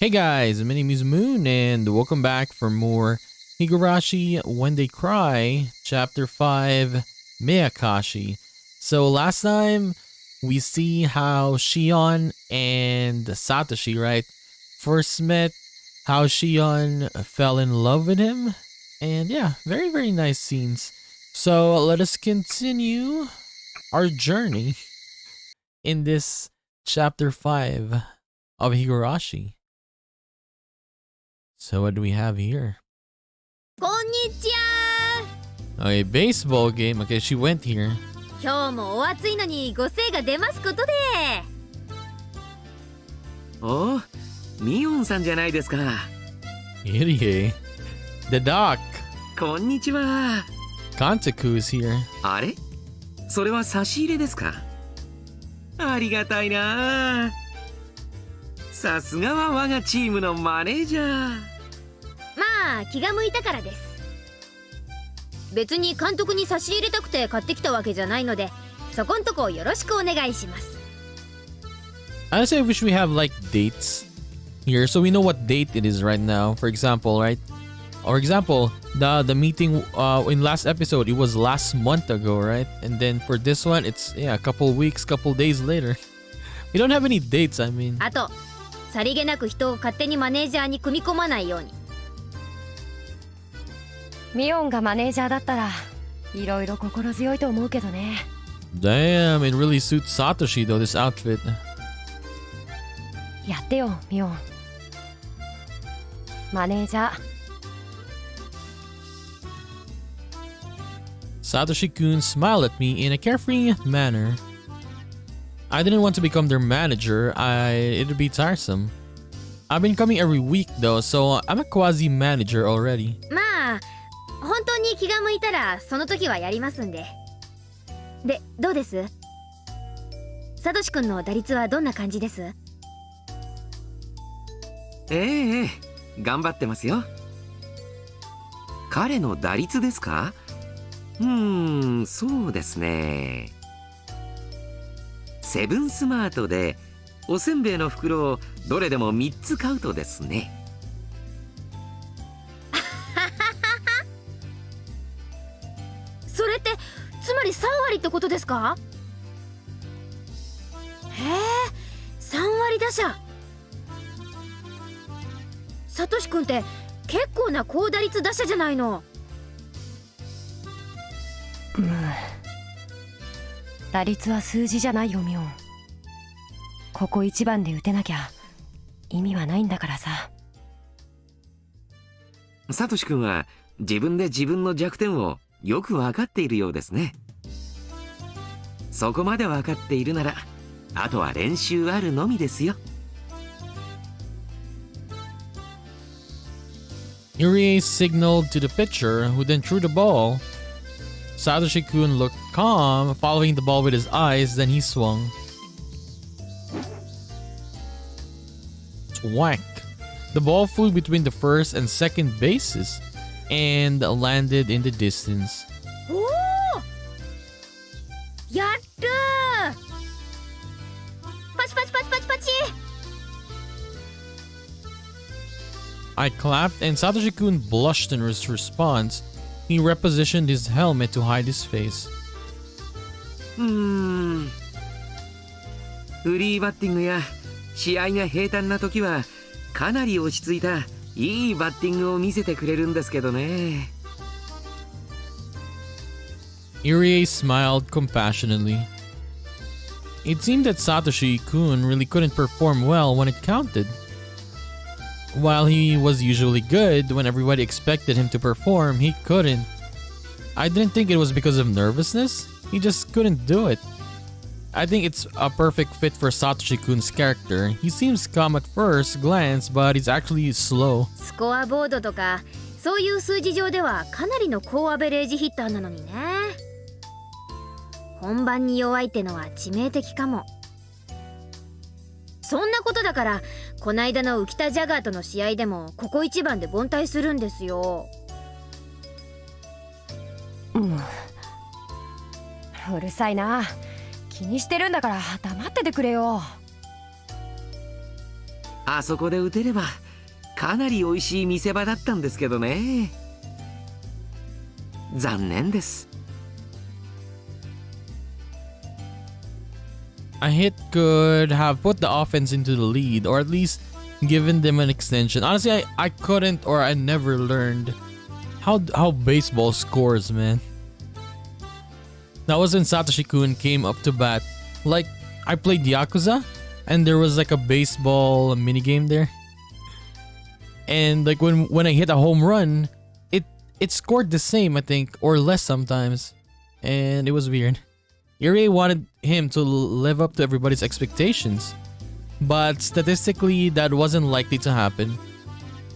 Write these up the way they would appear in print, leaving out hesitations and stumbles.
Hey guys, my name is Moon and welcome back for more Higurashi When They Cry, Chapter 5, Meakashi. So last time we see how Shion and Satoshi, right, first met, how Shion fell in love with him, and yeah, very nice scenes. So let us continue our journey in this Chapter 5 of Higurashi. So what do we have here? Konnichiwa! Okay, baseball game. Okay, she went here. 今日もお暑いのにご精が出ますことで。お、ミオンさんじゃないですか。Irie. The doc. こんにちは。Kantaku is here. あれ？それは差し入れですか？ありがたいな。さすがは我がチームのマネージャー。まあ気が向いたからです。別に監督に差し入れたくて買ってきたわけじゃないので、そこんとこよろしくお願いします。Honestly, I wish we have like dates here so we know what date it is right now. For example, right? For example, the meeting in last episode, it was last month ago, right? And then for this one, it's a couple weeks, couple days later. We don't have any dates, I mean. あと、さりげなく人を勝手にマネージャーに組み込まないように。ミオンがマネージャーだったらいろいろ心強いと思うけどね。 Damn, it really suits Satoshi though, this outfit. やってよミオン。マネージャー。Satoshi-kun smiled at me in a carefree manner. I didn't want to become their manager, it'd be tiresome. I've been coming every week though, so I'm a quasi-manager already. まあ本当に気が向いたらその時はやりますんで。で、どうです？サトシ君の打率はどんな感じです？ええ、頑張ってますよ。彼の打率ですか？そうですね。セブンスマートでおせんべいの袋をどれでも3つ買うとですね。それってつまり3割ってことですか？へえ、3割打者。サトシ君って結構な高打率打者じゃないの。打率は数字じゃないよミオン。ここ一番で打てなきゃ意味はないんだからさ。サトシ君は自分で自分の弱点をよく分かっているようですね。そこまで分かっているならあとは練習あるのみですよ。Irie signaled to the pitcher, who then threw the ball. Satoshi-kun looked calm, following the ball with his eyes, then he swung. Whack! The ball flew between the first and second bases and landed in the distance. おお、やったー！パチパチパチパチパチ。I clapped and Satoshi-kun blushed in his response. He repositioned his helmet to hide his face. フリーバッティングや試合が平坦な時はかなり落ち着いたいいバッティングを見せてくれるんですけどね。Irie smiled compassionately. It seemed that Satoshi-kun really couldn't perform well when it counted. While he was usually good when everybody expected him to perform, he couldn't. I didn't think it was because of nervousness. He just couldn't do it. I think it's a perfect fit for Satoshi-kun's character. He seems calm at first glance, but he's actually slow. スコアボードとかそういう数字上ではかなりの高アベレージヒッターなのにね。本番に弱いってのは致命的かも。そんなことだからこないだの浮田ジャガーとの試合でもここ一番で凡退するんですよ。うるさいな。気にしてるんだから黙っててくれよ。あそこで打てればかなり美味しい見せ場だったんですけどね。残念です。A hit could have put the offense into the lead, or at least given them an extension. Honestly, I couldn't, or I never learned how baseball scores, man. That was when Satoshi-kun came up to bat. Like, I played Yakuza, and there was like a baseball minigame there. And like when I hit a home run, it scored the same, I think, or less sometimes. And it was weird. Irie wanted him to live up to everybody's expectations, but statistically that wasn't likely to happen.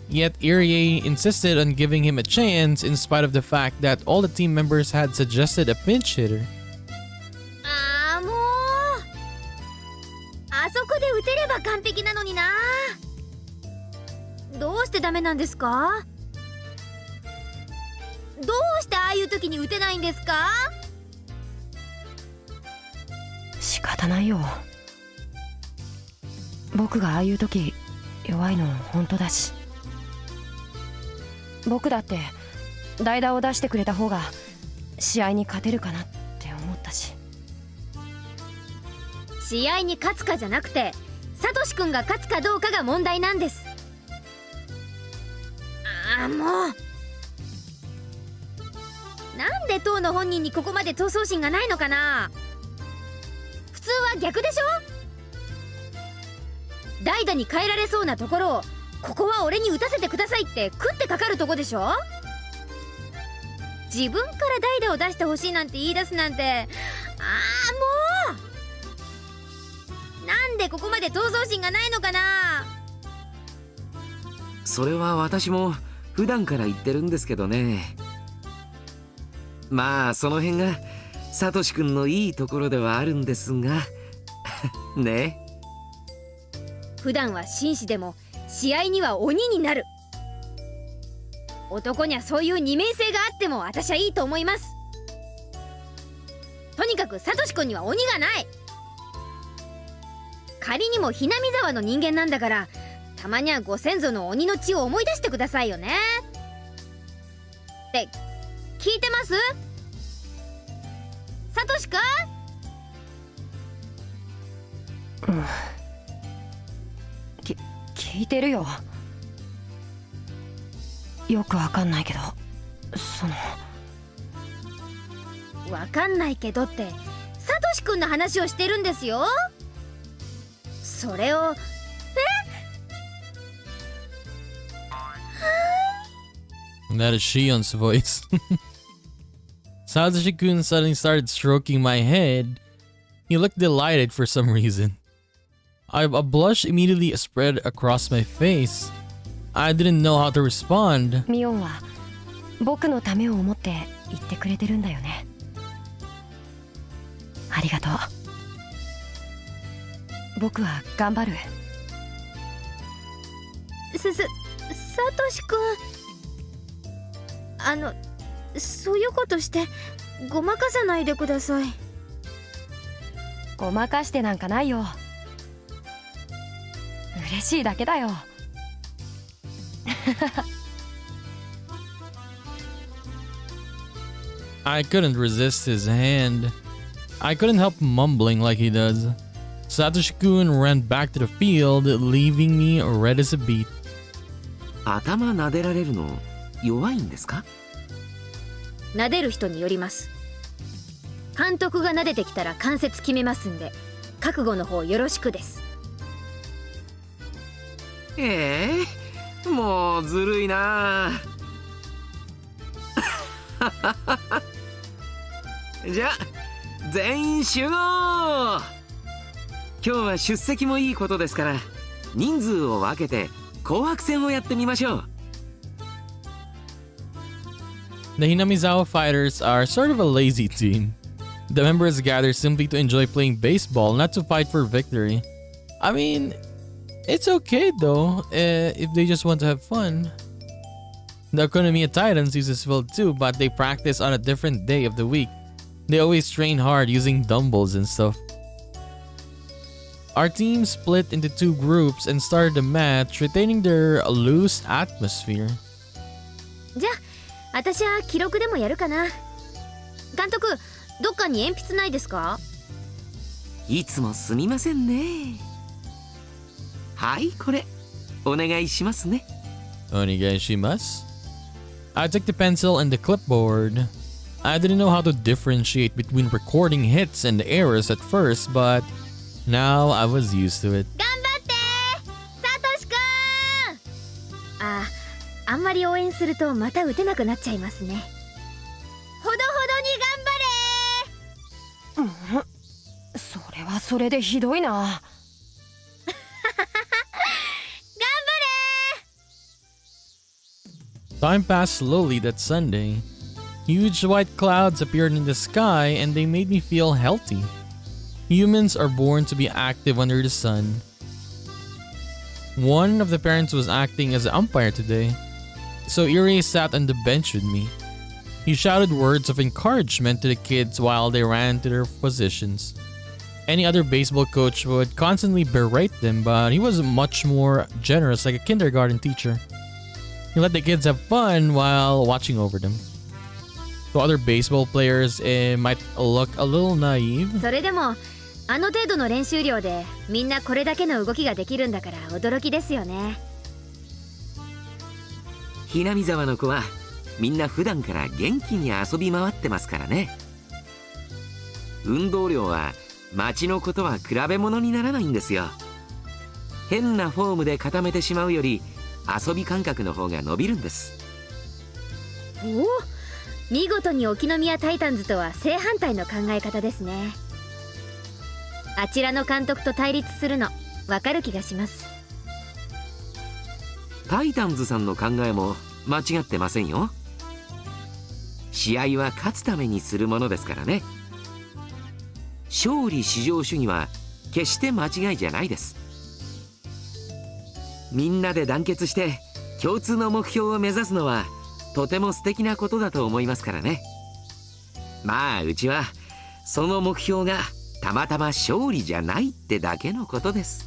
Yet Irie insisted on giving him a chance in spite of the fact that all the team members had suggested a pinch hitter. あーもうあそこで打てれば完璧なのにな。どうしてダメなんですか？どうしてああいう時に打てないんですか？仕方ないよ。僕がああいう時弱いの本当だし。僕だって代打を出してくれた方が試合に勝てるかなって思ったし。試合に勝つかじゃなくてサトシ君が勝つかどうかが問題なんです。ああもうなんで当の本人にここまで闘争心がないのかな。普通は逆でしょ。代打に変えられそうなところをここは俺に打たせてくださいって食ってかかるとこでしょ。自分から代打を出してほしいなんて言い出すなんて、ああもうなんでここまで闘争心がないのかな。それは私も普段から言ってるんですけどね。まあその辺がサトシ君のいいところではあるんですがね。普段は紳士でも試合には鬼になる。男にはそういう二面性があっても私はいいと思います。とにかくサトシ君には鬼がない。仮にもひなみ沢の人間なんだから、たまにはご先祖の鬼の血を思い出してくださいよね。って聞いてます？サトシ君？聞いてるよ。よくわかんないけど、わかんないけどってサトシ君の話をしてるんですよ。それをThat is Shion's voice. Satoshi-kun suddenly started stroking my head. He looked delighted for some reason. A blush immediately spread across my face. I didn't know how to respond. ミオンは僕のためを思って言ってくれてるんだよね。ありがとう。僕は頑張る。サトシ君、そういうことしてごまかさないでください。ごまかしてなんかないよ。嬉しいだけだよ。I couldn't resist his hand. I couldn't help mumbling like he does. Satoshi-kun ran back to the field, leaving me red as a beet. 頭撫でられるの弱いんですか？撫でる人によります。監督が撫でてきたら関節決めますんで、覚悟の方よろしくです。もうずるいな。じゃあ全員集合。今日は出席もいいことですから、人数を分けて紅白戦をやってみましょう。The Hinamizawa fighters are sort of a lazy team. The members gather simply to enjoy playing baseball, not to fight for victory. I mean, it's okay though, if they just want to have fun. The Okonomiya Titans use this field too, but they practice on a different day of the week. They always train hard using dumbbells and stuff. Our team split into two groups and started the match, retaining their loose atmosphere. じゃあ私は記録でもやるかな。監督、どっかに鉛筆ないですか？いつもすみませんね。はい、これお願いしますね。Onegaishimasu. I took the pencil and the clipboard. I didn't know how to differentiate between recording hits and errors at first, but now I was used to it. 頑張ってサトシくん。あんまり応援するとまた打てなくなっちゃいますね。ほどほどに頑張れ。それはそれでひどいな。Time passed slowly that Sunday. Huge white clouds appeared in the sky and they made me feel healthy. Humans are born to be active under the sun. One of the parents was acting as an umpire today, so Irie sat on the bench with me. He shouted words of encouragement to the kids while they ran to their positions. Any other baseball coach would constantly berate them, but he was much more generous, like a kindergarten teacher. He let the kids have fun while watching over them. To other baseball players, it might look a little naive. それでもあの程度の練習量でみんなこれだけの動きができるんだから驚きですよね。ひなみ沢の子はみんな普段から元気に遊び回ってますからね。運動量は町の子とは比べ物にならないんですよ。変なフォームで固めてしまうより遊び感覚の方が伸びるんです。おお、見事に沖宮タイタンズとは正反対の考え方ですね。あちらの監督と対立するの分かる気がします。タイタンズさんの考えも間違ってませんよ。試合は勝つためにするものですからね。勝利至上主義は決して間違いじゃないです。みんなで団結して共通の目標を目指すのはとても素敵なことだと思いますからね。まあうちはその目標がたまたま勝利じゃないってだけのことです。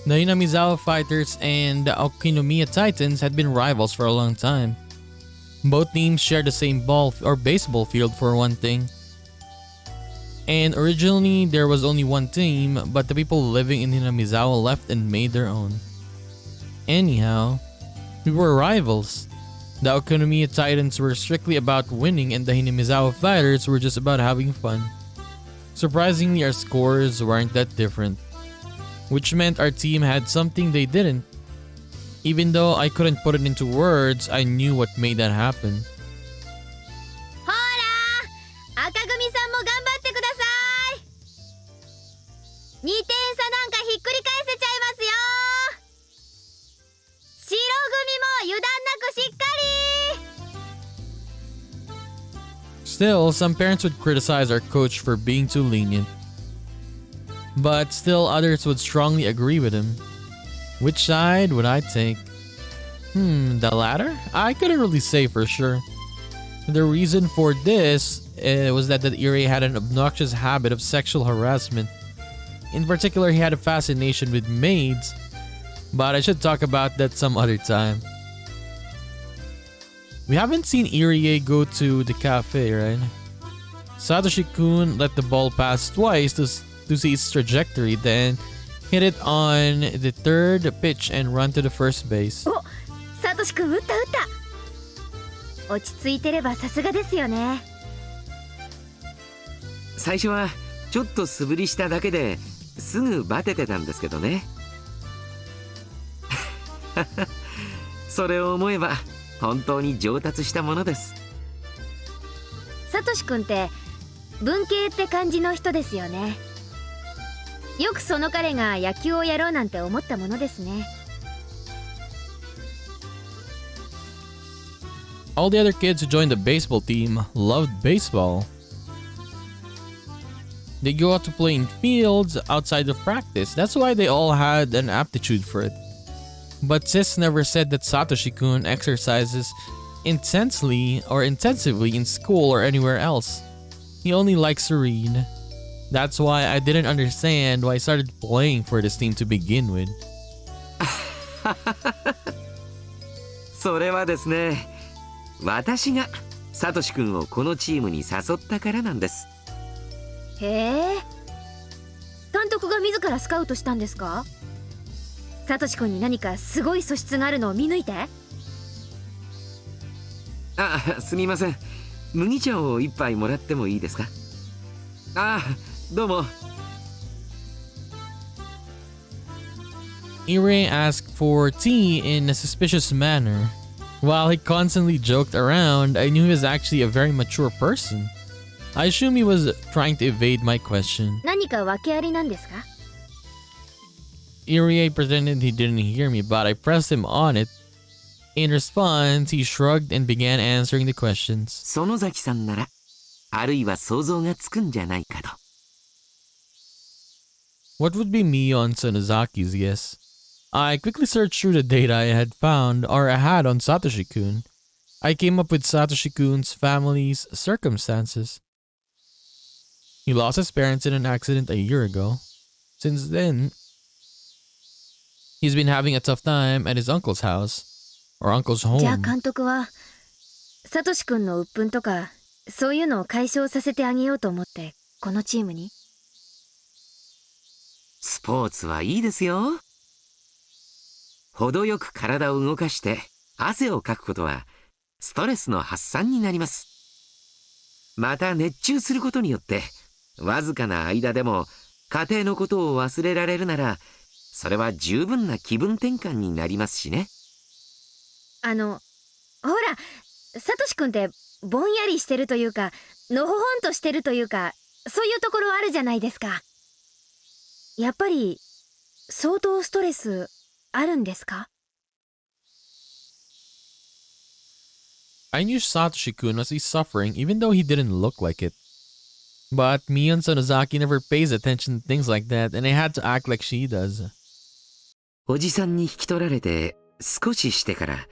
The Hinamizawa Fighters and the Okinomiya Titans had been rivals for a long time. Both teams shared the same baseball field for one thing. And originally there was only one team, but the people living in Hinamizawa left and made their own. Anyhow, we were rivals. The Okinomiya Titans were strictly about winning and the Hinamizawa Fighters were just about having fun. Surprisingly, our scores weren't that different, which meant our team had something they didn't. Even though I couldn't put it into words, I knew what made that happen. ほら、赤組さんも頑張ってください。2点差なんかひっくり返せちゃいますよ。白組も油断なくしっかり。 Still, some parents would criticize our coach for being too lenient. But still others would strongly agree with him. Which side would I take? The latter? I couldn't really say for sure. The reason for this was that Irie had an obnoxious habit of sexual harassment. In particular, he had a fascination with maids, but I should talk about that some other time. We haven't seen Irie go to the cafe, right? Satoshi-kun let the ball pass twice to see its trajectory, then hit it on the third pitch and run to the first base. お、サトシ君打った打った。落ち着いてればさすがですよね。最初はちょっと素振りしただけですぐバテてたんですけどね。それを思えば本当に上達したものです。サトシ君って文系って感じの人ですよね。よくその彼が野球をやろうなんて思ったものですね。All the other kids who joined the baseball team loved baseball. They go out to play in fields outside of practice. That's why they all had an aptitude for it. But Sis never said that Satoshi-kun exercises intensively in school or anywhere else. He only likes to read. That's why I didn't understand why I started playing for this team to begin with. それはですね、私がサトシ君をこのチームに誘ったからなんです。へえ、監督が自らスカウトしたんですか？サトシ君に何かすごい素質があるのを見抜いて。あ、すみません。麦茶を一杯もらってもいいですか？あ、どうも。Ire asked for tea in a suspicious manner. While he constantly joked around, I knew he was actually a very mature person. I assume he was trying to evade my question. 何か訳ありなんですか？ Irie pretended he didn't hear me, but I pressed him on it. In response, he shrugged and began answering the questions. 園崎さんなら、あるいは想像がつくんじゃないかと。What would be Mion Sonozaki's guess? I quickly searched through the data I had found or I had on Satoshi-kun. I came up with Satoshi-kun's family's circumstances. He lost his parents in an accident a year ago. Since then, he's been having a tough time at his uncle's house, or uncle's じゃあ home. 監督はサトシ君の鬱憤とかそういうのを解消させてあげようと思ってこのチームに。スポーツはいいですよ。程よく体を動かして汗をかくことはストレスの発散になります。また熱中することによってわずかな間でも家庭のことを忘れられるなら、それは十分な気分転換になりますしね。ほら、サトシ君ってぼんやりしてるというかのほほんとしてるというか、そういうところあるじゃないですか。やっぱり相当ストレスあるんですか？ I knew Satoshi-kun must be suffering even though he didn't look like it. But Mion Sonozaki never pays attention to things like that, and I had to act like she does. おじさんに引き取られて少ししてから、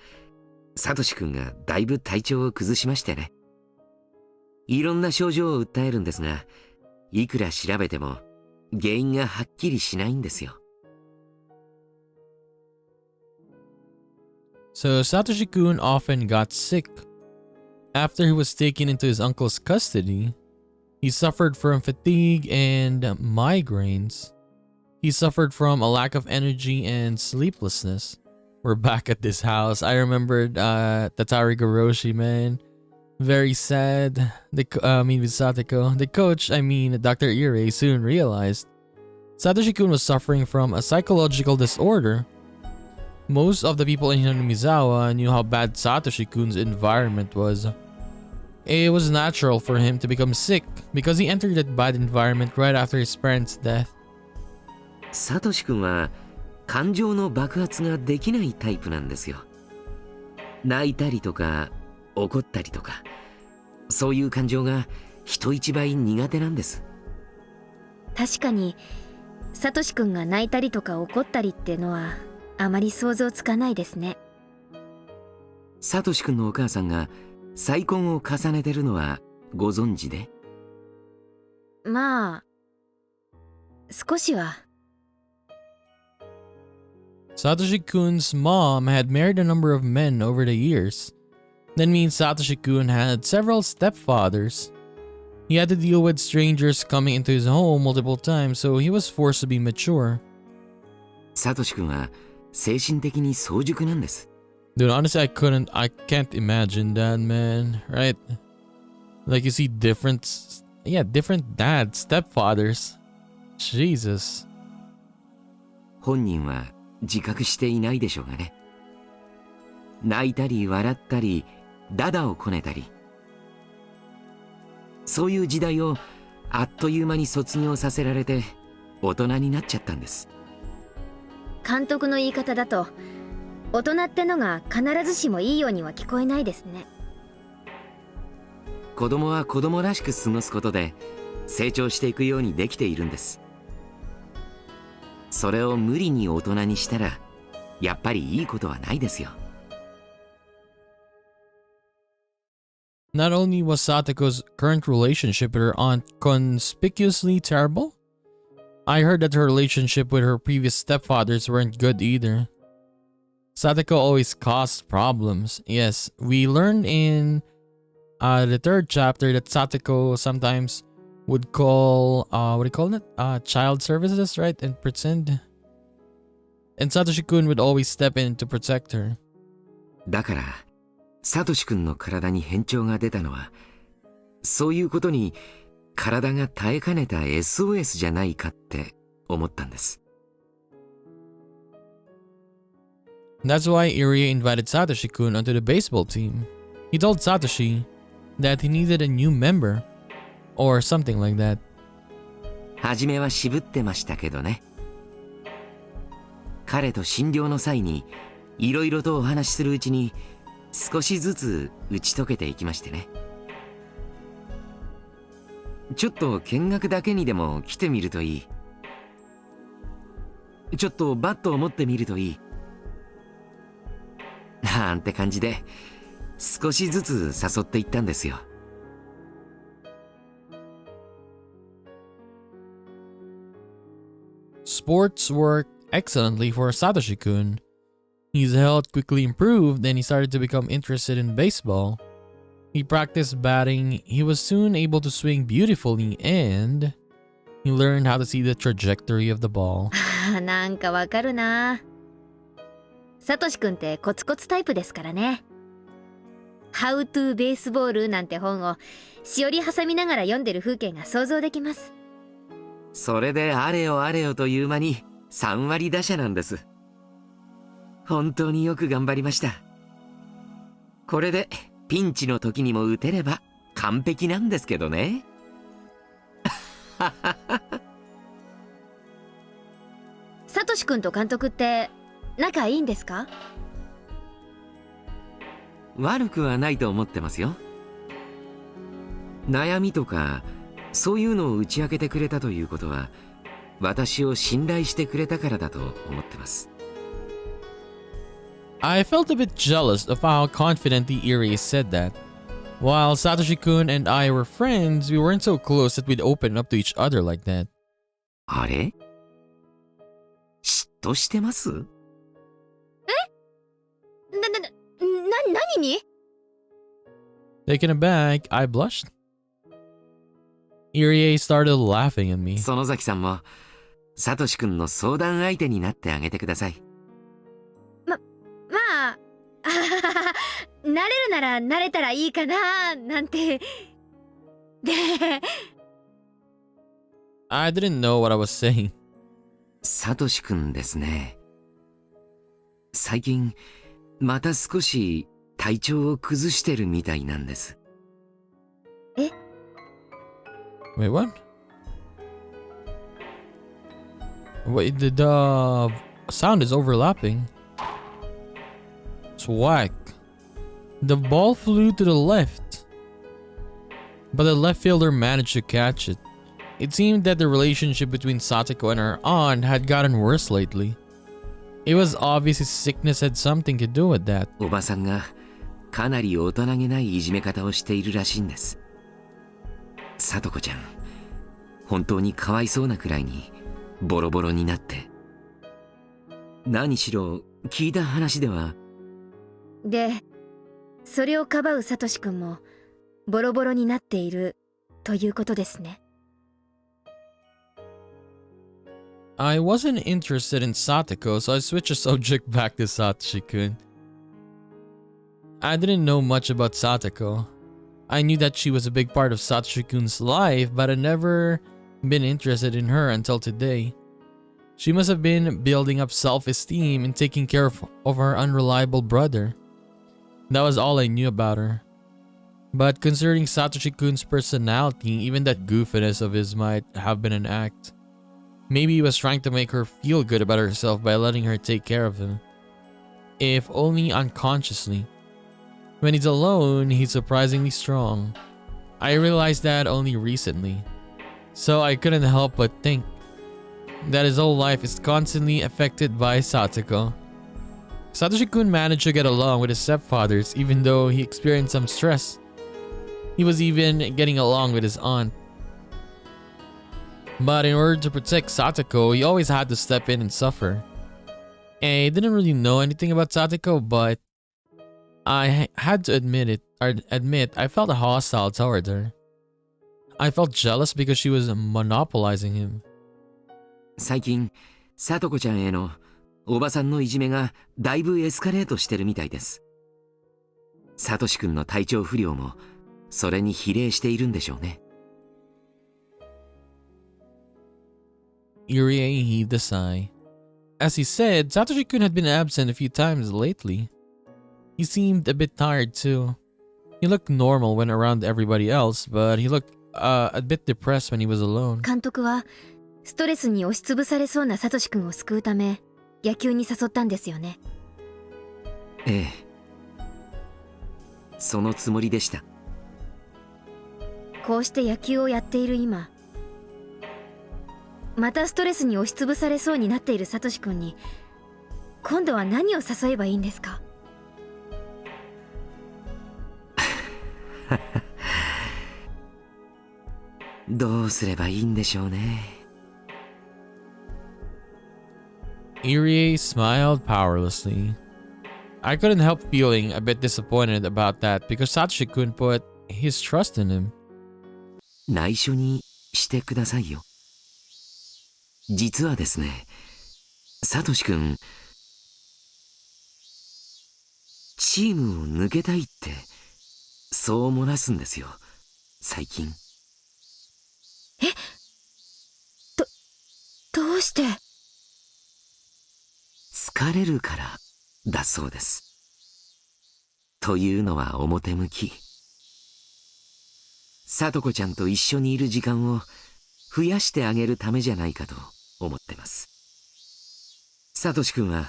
サトシ君がだいぶ体調を崩しましてね。いろんな症状を訴えるんですが、いくら調べても原因がはっきりしないんですよ。So Satoshi-kun often got sick. After he was taken into his uncle's custody, he suffered from fatigue and migraines. He suffered from a lack of energy and sleeplessness. We're back at this house. I remembered Tatari Goroshi, man. Very sad. With Satoko. The coach, Dr. Ire, soon realized Satoshi-kun was suffering from a psychological disorder. Most of the people in Hinamizawa knew how bad Satoshi-kun's environment was. It was natural for him to become sick because he entered that bad environment right after his parents' death. サトシ君は感情の爆発ができないタイプなんですよ。泣いたりとか怒ったりとか、そういう感情が人一倍苦手なんです。確かにサトシ君が泣いたりとか怒ったりってのはあまり想像つかないですね。サトシ君のお母さんが再婚を重ねてるのはご存知で？まあ少しは。Satoshi-kun's mom had married a number of men over the years. That means Satoshi-kun had several stepfathers. He had to deal with strangers coming into his home multiple times, so he was forced to be mature. サトシ君は精神的に早熟なんです。Dude, honestly, I can't imagine that, man. Right? Like you see different dads, stepfathers. Jesus. 本人は自覚していないでしょうがね。泣いたり笑ったり、ダダをこねたり。そういう時代をあっという間に卒業させられて大人になっちゃったんです。監督の言い方だと大人ってのが必ずしもいいようには聞こえないですね。子供は子供らしく過ごすことで成長していくようにできているんです。それを無理に大人にしたらやっぱりいいことはないですよ。Not only was Satoko's current relationship with her aunt conspicuously terrible, I heard that her relationship with her previous stepfathers weren't good either. Satoko always caused problems. Yes, we learned in the third chapter that Satoko sometimes would call, what do you call it? Child services, right? And pretend. And Satoshi-kun would always step in to protect her. だから、サトシ君の体に変調が出たのは、そういうことに体が耐えかねた SOS じゃないかって思ったんです。That's why Irie invited Satoshi-kun onto the baseball team. He told Satoshi that he needed a new member, or something like that. 初めは渋ってましたけどね。彼と診療の際にいろいろとお話しするうちに少しずつ打ち解けていきましてね。ちょっと見学だけにでも来てみるといい。ちょっとバットを持ってみるといい。なんて感じで少しずつ誘っていったんですよ。Sports worked excellently for Satoshi-kun. His health quickly improved and he started to become interested in baseball. He practiced batting, he was soon able to swing beautifully, and he learned how to see the trajectory of the ball. なんかわかるな。サトシくんってコツコツタイプですからね。How to Baseball なんて本をしおり挟みながら読んでる風景が想像できます。それであれよあれよという間に3割打者なんです。本当によく頑張りました。これでピンチの時にも打てれば完璧なんですけどね。サトシくんと監督って仲いいんですか？悪くはないと思ってますよ。悩みとかそういうのを打ち明けてくれたということは私を信頼してくれたからだと思ってます。I felt a bit jealous of how confidently Irie said that. While Satoshi-kun and I were friends, we weren't so close that we'd open up to each other like that. あれ？嫉妬してます？何に？ Taken aback, I blushed. Irie started laughing at me. 園崎さんもサトシ君の相談相手になってあげてください。まあなれるならなれたらいいかななんて。で I didn't know what I was saying. サトシ君ですね。最近また少し体調を崩してるみたいなんです。え？ Wait, what? Wait, the sound is overlapping. It's whack. The ball flew to the left, but the left fielder managed to catch it. It seemed that the relationship between Satoko and her aunt had gotten worse lately. It was obvious his sickness had something to do with that. おばさんがかなり大人げないいじめ方をしているらしいんです。さとこちゃん、本当にかわいそうなくらいにボロボロになって。何しろ聞いた話では。で、それをかばうサトシ君もボロボロになっているということですね。I wasn't interested in Satoko, so I switched the subject back to Satoshi-kun. I didn't know much about Satoko. I knew that she was a big part of Satoshi-kun's life, but I'd never been interested in her until today. She must have been building up self-esteem and taking care of her unreliable brother. That was all I knew about her. But considering Satoshi-kun's personality, even that goofiness of his might have been an act. Maybe he was trying to make her feel good about herself by letting her take care of him. If only unconsciously. When he's alone, he's surprisingly strong. I realized that only recently. So I couldn't help but think that his whole life is constantly affected by Satoko. Satoshi-kun managed to get along with his stepfathers even though he experienced some stress. He was even getting along with his aunt. But in order to protect Satoko, he always had to step in and suffer. I didn't really know anything about Satoko, but I had to admit I felt hostile toward her. I felt jealous because she was monopolizing him. 最近、さとこちゃんへのおばさんのいじめがだいぶエスカレートしてるみたいです。サトシ君の体調不良もそれに比例しているんでしょうね。Irie heaved a sigh. As he said, Satoshi-kun had been absent a few times lately. He seemed a bit tired too. He looked normal when around everybody else, but he looked a bit depressed when he was alone. 監督はストレスに押しつぶされそうなサトシ君を救うため野球に誘ったんですよね。ええ。そのつもりでした。こうして野球をやっている今、またストレスに押しつぶされそうになっているサトシ君に今度は何を誘えばいいんですか？どうすればいいんでしょうね。Irie smiled powerlessly. I couldn't help feeling a bit disappointed about that because Satoshi-kun put his trust in him. 内緒にしてくださいよ。実はですね、サトシ君、チームを抜けたいってそう漏らすんですよ、最近。どうして？疲れるからだそうです。というのは表向き。さとこちゃんと一緒にいる時間を増やしてあげるためじゃないかと思ってます。サトシ君は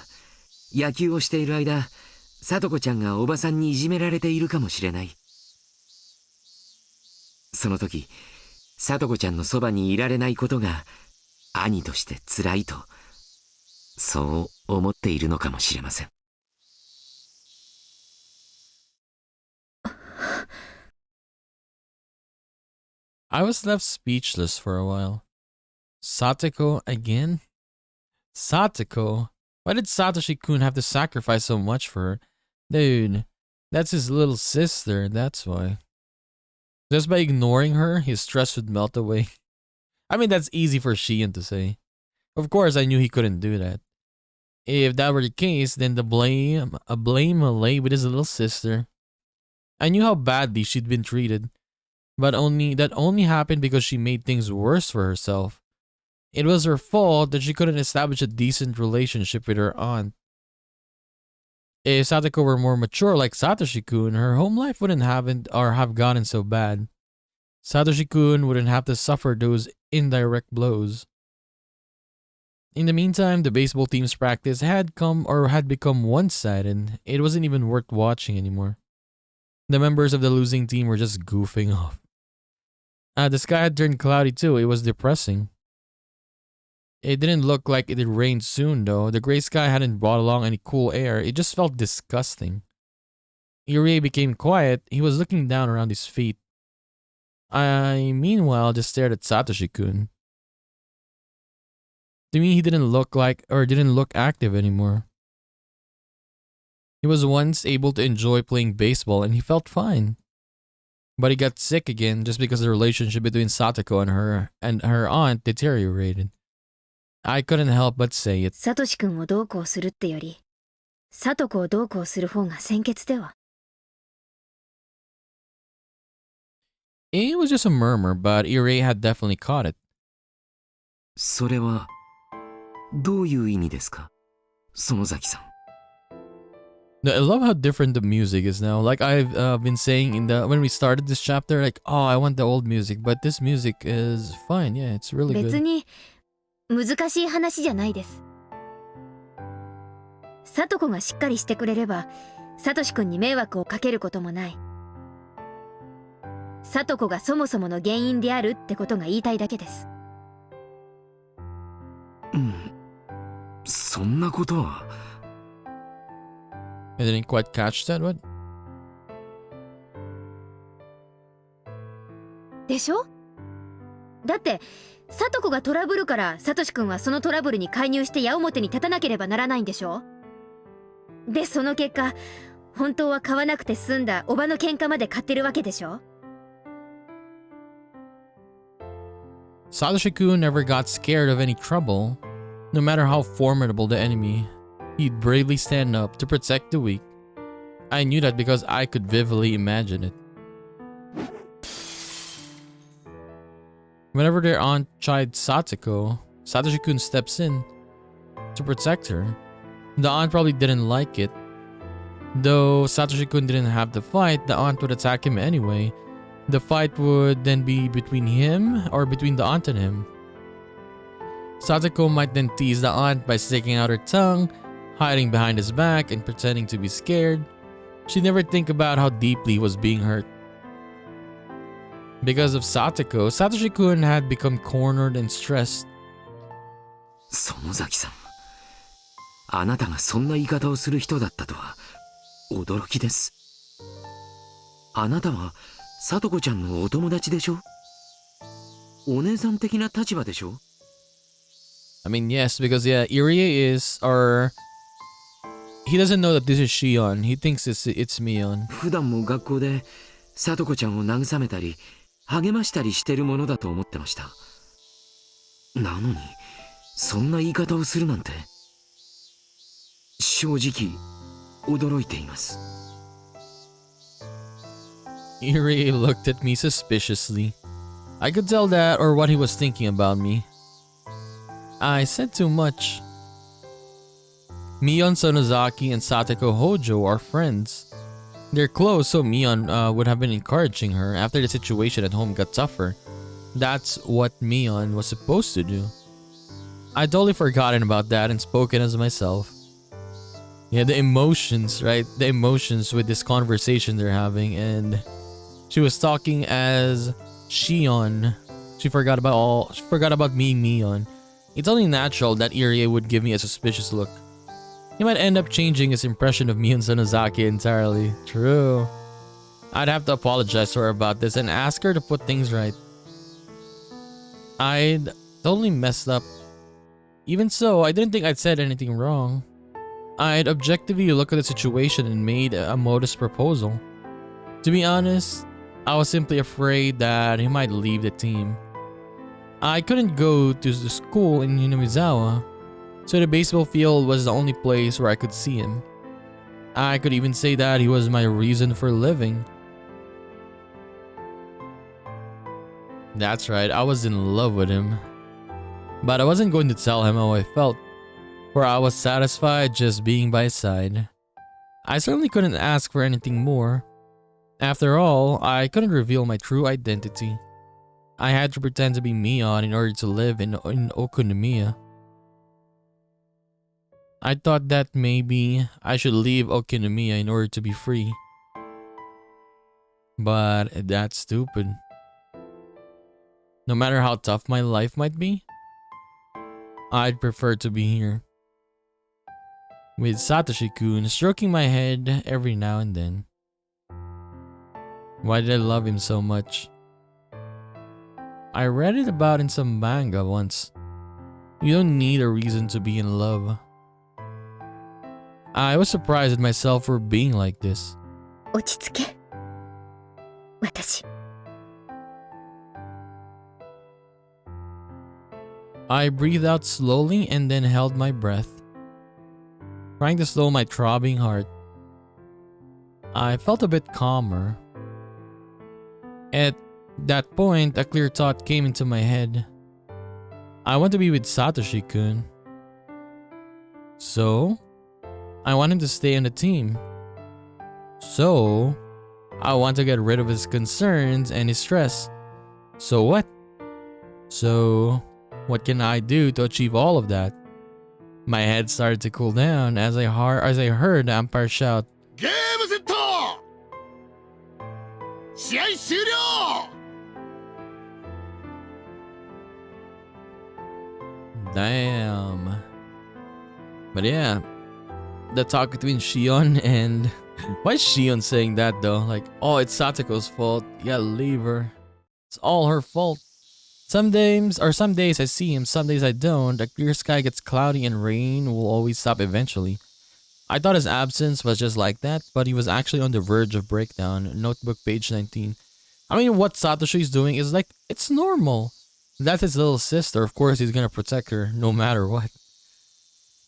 野球をしている間、さとこちゃんがおばさんにいじめられているかもしれない。その時、さとこちゃんのそばにいられないことが兄として辛いと、そう思っているのかもしれません。I was left speechless for a while. Satoko again? Satoko? Why did Satoshi-kun have to sacrifice so much for her? Dude, that's his little sister, that's why. Just by ignoring her, his stress would melt away. I mean, that's easy for Shion to say. Of course, I knew he couldn't do that. If that were the case, then the blame lay with his little sister. I knew how badly she'd been treated. But that only happened because she made things worse for herself. It was her fault that she couldn't establish a decent relationship with her aunt. If Satoko were more mature like Satoshi-kun, her home life wouldn't have gotten so bad. Satoshi-kun wouldn't have to suffer those indirect blows. In the meantime, the baseball team's practice had become one-sided. It wasn't even worth watching anymore. The members of the losing team were just goofing off. The sky had turned cloudy too. It was depressing. It didn't look like it'd rain soon though. The gray sky hadn't brought along any cool air. It just felt disgusting. Irie became quiet. He was looking down around his feet. I, meanwhile, just stared at Satoshi-kun. To me, he didn't look active anymore. He was once able to enjoy playing baseball and he felt fine. But he got sick again just because the relationship between Satoko and her aunt deteriorated. I couldn't help but say it. サトシ君をどうこうするってより、サトコをどうこうする方が先決では。It was just a murmur, but Irie had definitely caught it. それはどういう意味ですか、園崎さん。I love how different the music is now. Like I've been saying when we started this chapter, like, oh, I want the old music, but this music is fine. Yeah, it's really good. 別に難しい話じゃないです。サトコがしっかりしてくれれば、サトシ君に迷惑をかけることもない。サトコがそもそもの原因であるってことが言いたいだけです。そんなことは。I didn't quite catch that. What? でしょ？だってサトコがトラブルからサトシ君はそのトラブルに介入して矢面に立たなければならないんでしょ？でその結果本当は買わなくて済んだおばの喧嘩まで買ってるわけでしょ？ Satoshi-kun never got scared of any trouble. No matter how formidable the enemy, he'd bravely stand up to protect the weak. I knew that because I could vividly imagine it. Whenever their aunt chid Satoko, Satoshi-kun steps in to protect her. The aunt probably didn't like it. Though Satoshi-kun didn't have to fight, the aunt would attack him anyway. The fight would then be between him or between the aunt and him. Satoko might then tease the aunt by sticking out her tongue, hiding behind his back and pretending to be scared. She'd never think about how deeply he was being hurt. Because of Satoko, Satoshi-kun had become cornered and stressed. 園崎さん、あなたがそんな言い方をする人だったとは驚きです。あなたはさとこちゃんのお友達でしょ？お姉さん的な立場でしょ？ I mean, yes, because yeah, Irie is, or he doesn't know that this is Shion. He thinks it's Mion. 普段も学校でさとこちゃんを慰めたり励ましたりしてるものだと思ってました。なのにそんな言い方をするなんて正直驚いています。Irie looked at me suspiciously. I could tell that or what he was thinking about me. I said too much. Mion Sonozaki and Satoko Hojo are friends. They're close, so Mion would have been encouraging her after the situation at home got tougher. That's what Mion was supposed to do. I'd totally forgotten about that and spoken as myself. Yeah, the emotions, right? The emotions with this conversation they're having, and she was talking as Shion. She forgot about me, Mion. It's only natural that Irie would give me a suspicious look. He might end up changing his impression of me and Sonozaki entirely. True. I'd have to apologize to her about this and ask her to put things right. I'd totally messed up. Even so, I didn't think I'd said anything wrong. I'd objectively looked at the situation and made a modest proposal. To be honest, I was simply afraid that he might leave the team. I couldn't go to the school in Hinamizawa, so the baseball field was the only place where I could see him. I could even say that he was my reason for living. That's right, I was in love with him. But I wasn't going to tell him how I felt, for I was satisfied just being by his side. I certainly couldn't ask for anything more. After all, I couldn't reveal my true identity. I had to pretend to be Mion in order to live in Okunomiya. I thought that maybe I should leave Okunomiya in order to be free. But that's stupid. No matter how tough my life might be, I'd prefer to be here. With Satoshi-kun stroking my head every now and then. Why did I love him so much? I read it about in some manga once. You don't need a reason to be in love. I was surprised at myself for being like this. 落ち着け。私。I breathed out slowly and then held my breath, trying to slow my throbbing heart. I felt a bit calmer. At that point, a clear thought came into my head. I want to be with Satoshi-kun. So, I want him to stay on the team. So, I want to get rid of his concerns and his stress. So what? So, what can I do to achieve all of that? My head started to cool down as I heard the umpire shout, "Game set! 試合終了!" Damn. But yeah, the talk between Shion and... Why is Shion saying that though? Like, oh, it's Satoko's fault. You gotta leave her. It's all her fault. Some days I see him, some days I don't. A clear sky gets cloudy and rain will always stop eventually. I thought his absence was just like that, but he was actually on the verge of breakdown. Notebook page 19. I mean, what Satoshi's doing is like, it's normal. That's his little sister. Of course, he's gonna protect her no matter what.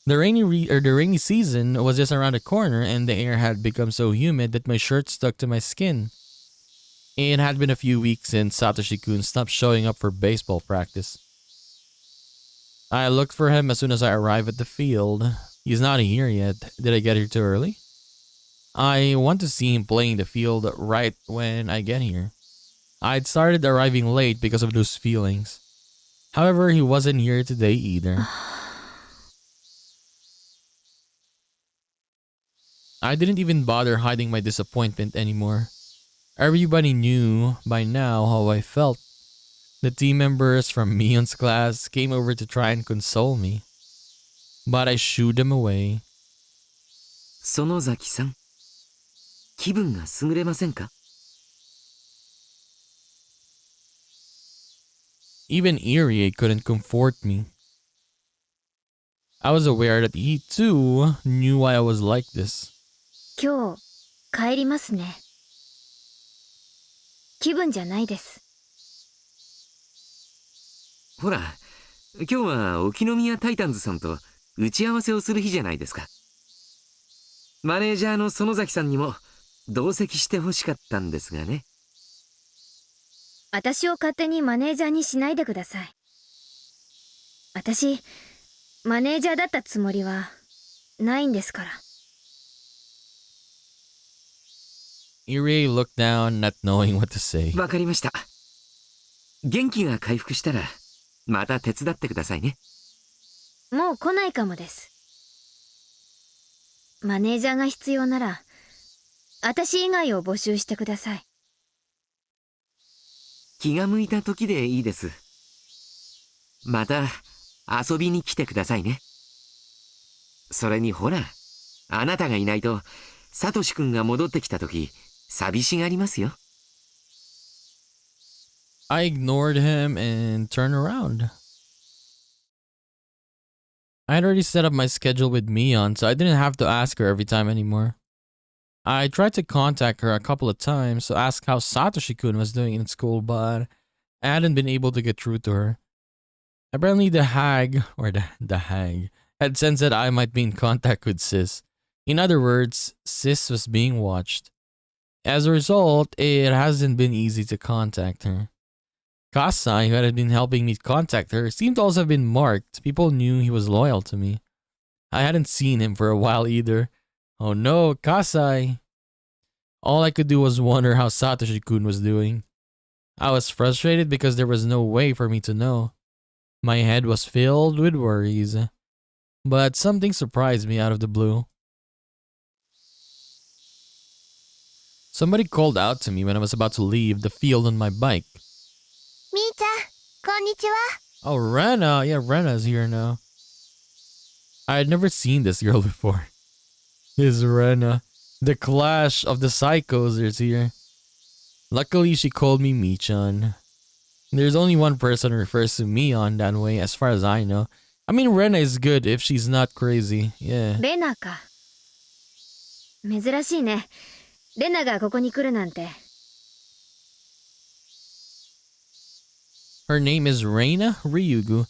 The rainy season was just around the corner, and the air had become so humid that my shirt stuck to my skin. It had been a few weeks since Satoshi-kun stopped showing up for baseball practice. I looked for him as soon as I arrived at the field. He's not here yet. Did I get here too early? I want to see him playing the field right when I get here. I'd started arriving late because of those feelings. However, he wasn't here today either. I didn't even bother hiding my disappointment anymore. Everybody knew by now how I felt. The team members from Mion's class came over to try and console me. But I shooed them away. 園崎さん、気分が優れませんか? Even Irie couldn't comfort me. I was aware that he too knew why I was like this. 今日帰りますね。気分じゃないです。ほら、今日は沖宮タイタンズさんと打ち合わせをする日じゃないですか。マネージャーの園崎さんにも同席してほしかったんですがね。私を勝手にマネージャーにしないでください。私、マネージャーだったつもりはないんですから。Irie looked down, not knowing what to say. わかりました。元気が回復したらまた手伝ってくださいね。もう来ないかもです。マネージャーが必要なら、私以外を募集してください。気が向いた時でいいです。また遊びに来てくださいね。それにほら、あなたがいないとサトシ君が戻ってきた時寂しがりますよ。I ignored him and turned around. I had already set up my schedule with Mion, so I didn't have to ask her every time anymore. I tried to contact her a couple of times to ask how Satoshi-kun was doing in school, but I hadn't been able to get through to her. Apparently the hag had sensed that I might be in contact with Sis. In other words, Sis was being watched. As a result, it hasn't been easy to contact her. Kasai, who had been helping me contact her, seemed to also have been marked. People knew he was loyal to me. I hadn't seen him for a while either. Oh no, Kasai! All I could do was wonder how Satoshi-kun was doing. I was frustrated because there was no way for me to know. My head was filled with worries. But something surprised me out of the blue. Somebody called out to me when I was about to leave the field on my bike. みーちゃん、こんにちは。 Oh, Rena. Yeah, Rena's here now. I had never seen this girl before. Here's Rena. The clash of the psychos is here. Luckily, she called me Michan. There's only one person who refers to me on that way as far as I know. I mean, Rena is good if she's not crazy. Yeah. レナか。珍しいね。レナがここに来るなんて。Her name is Rena Ryugu.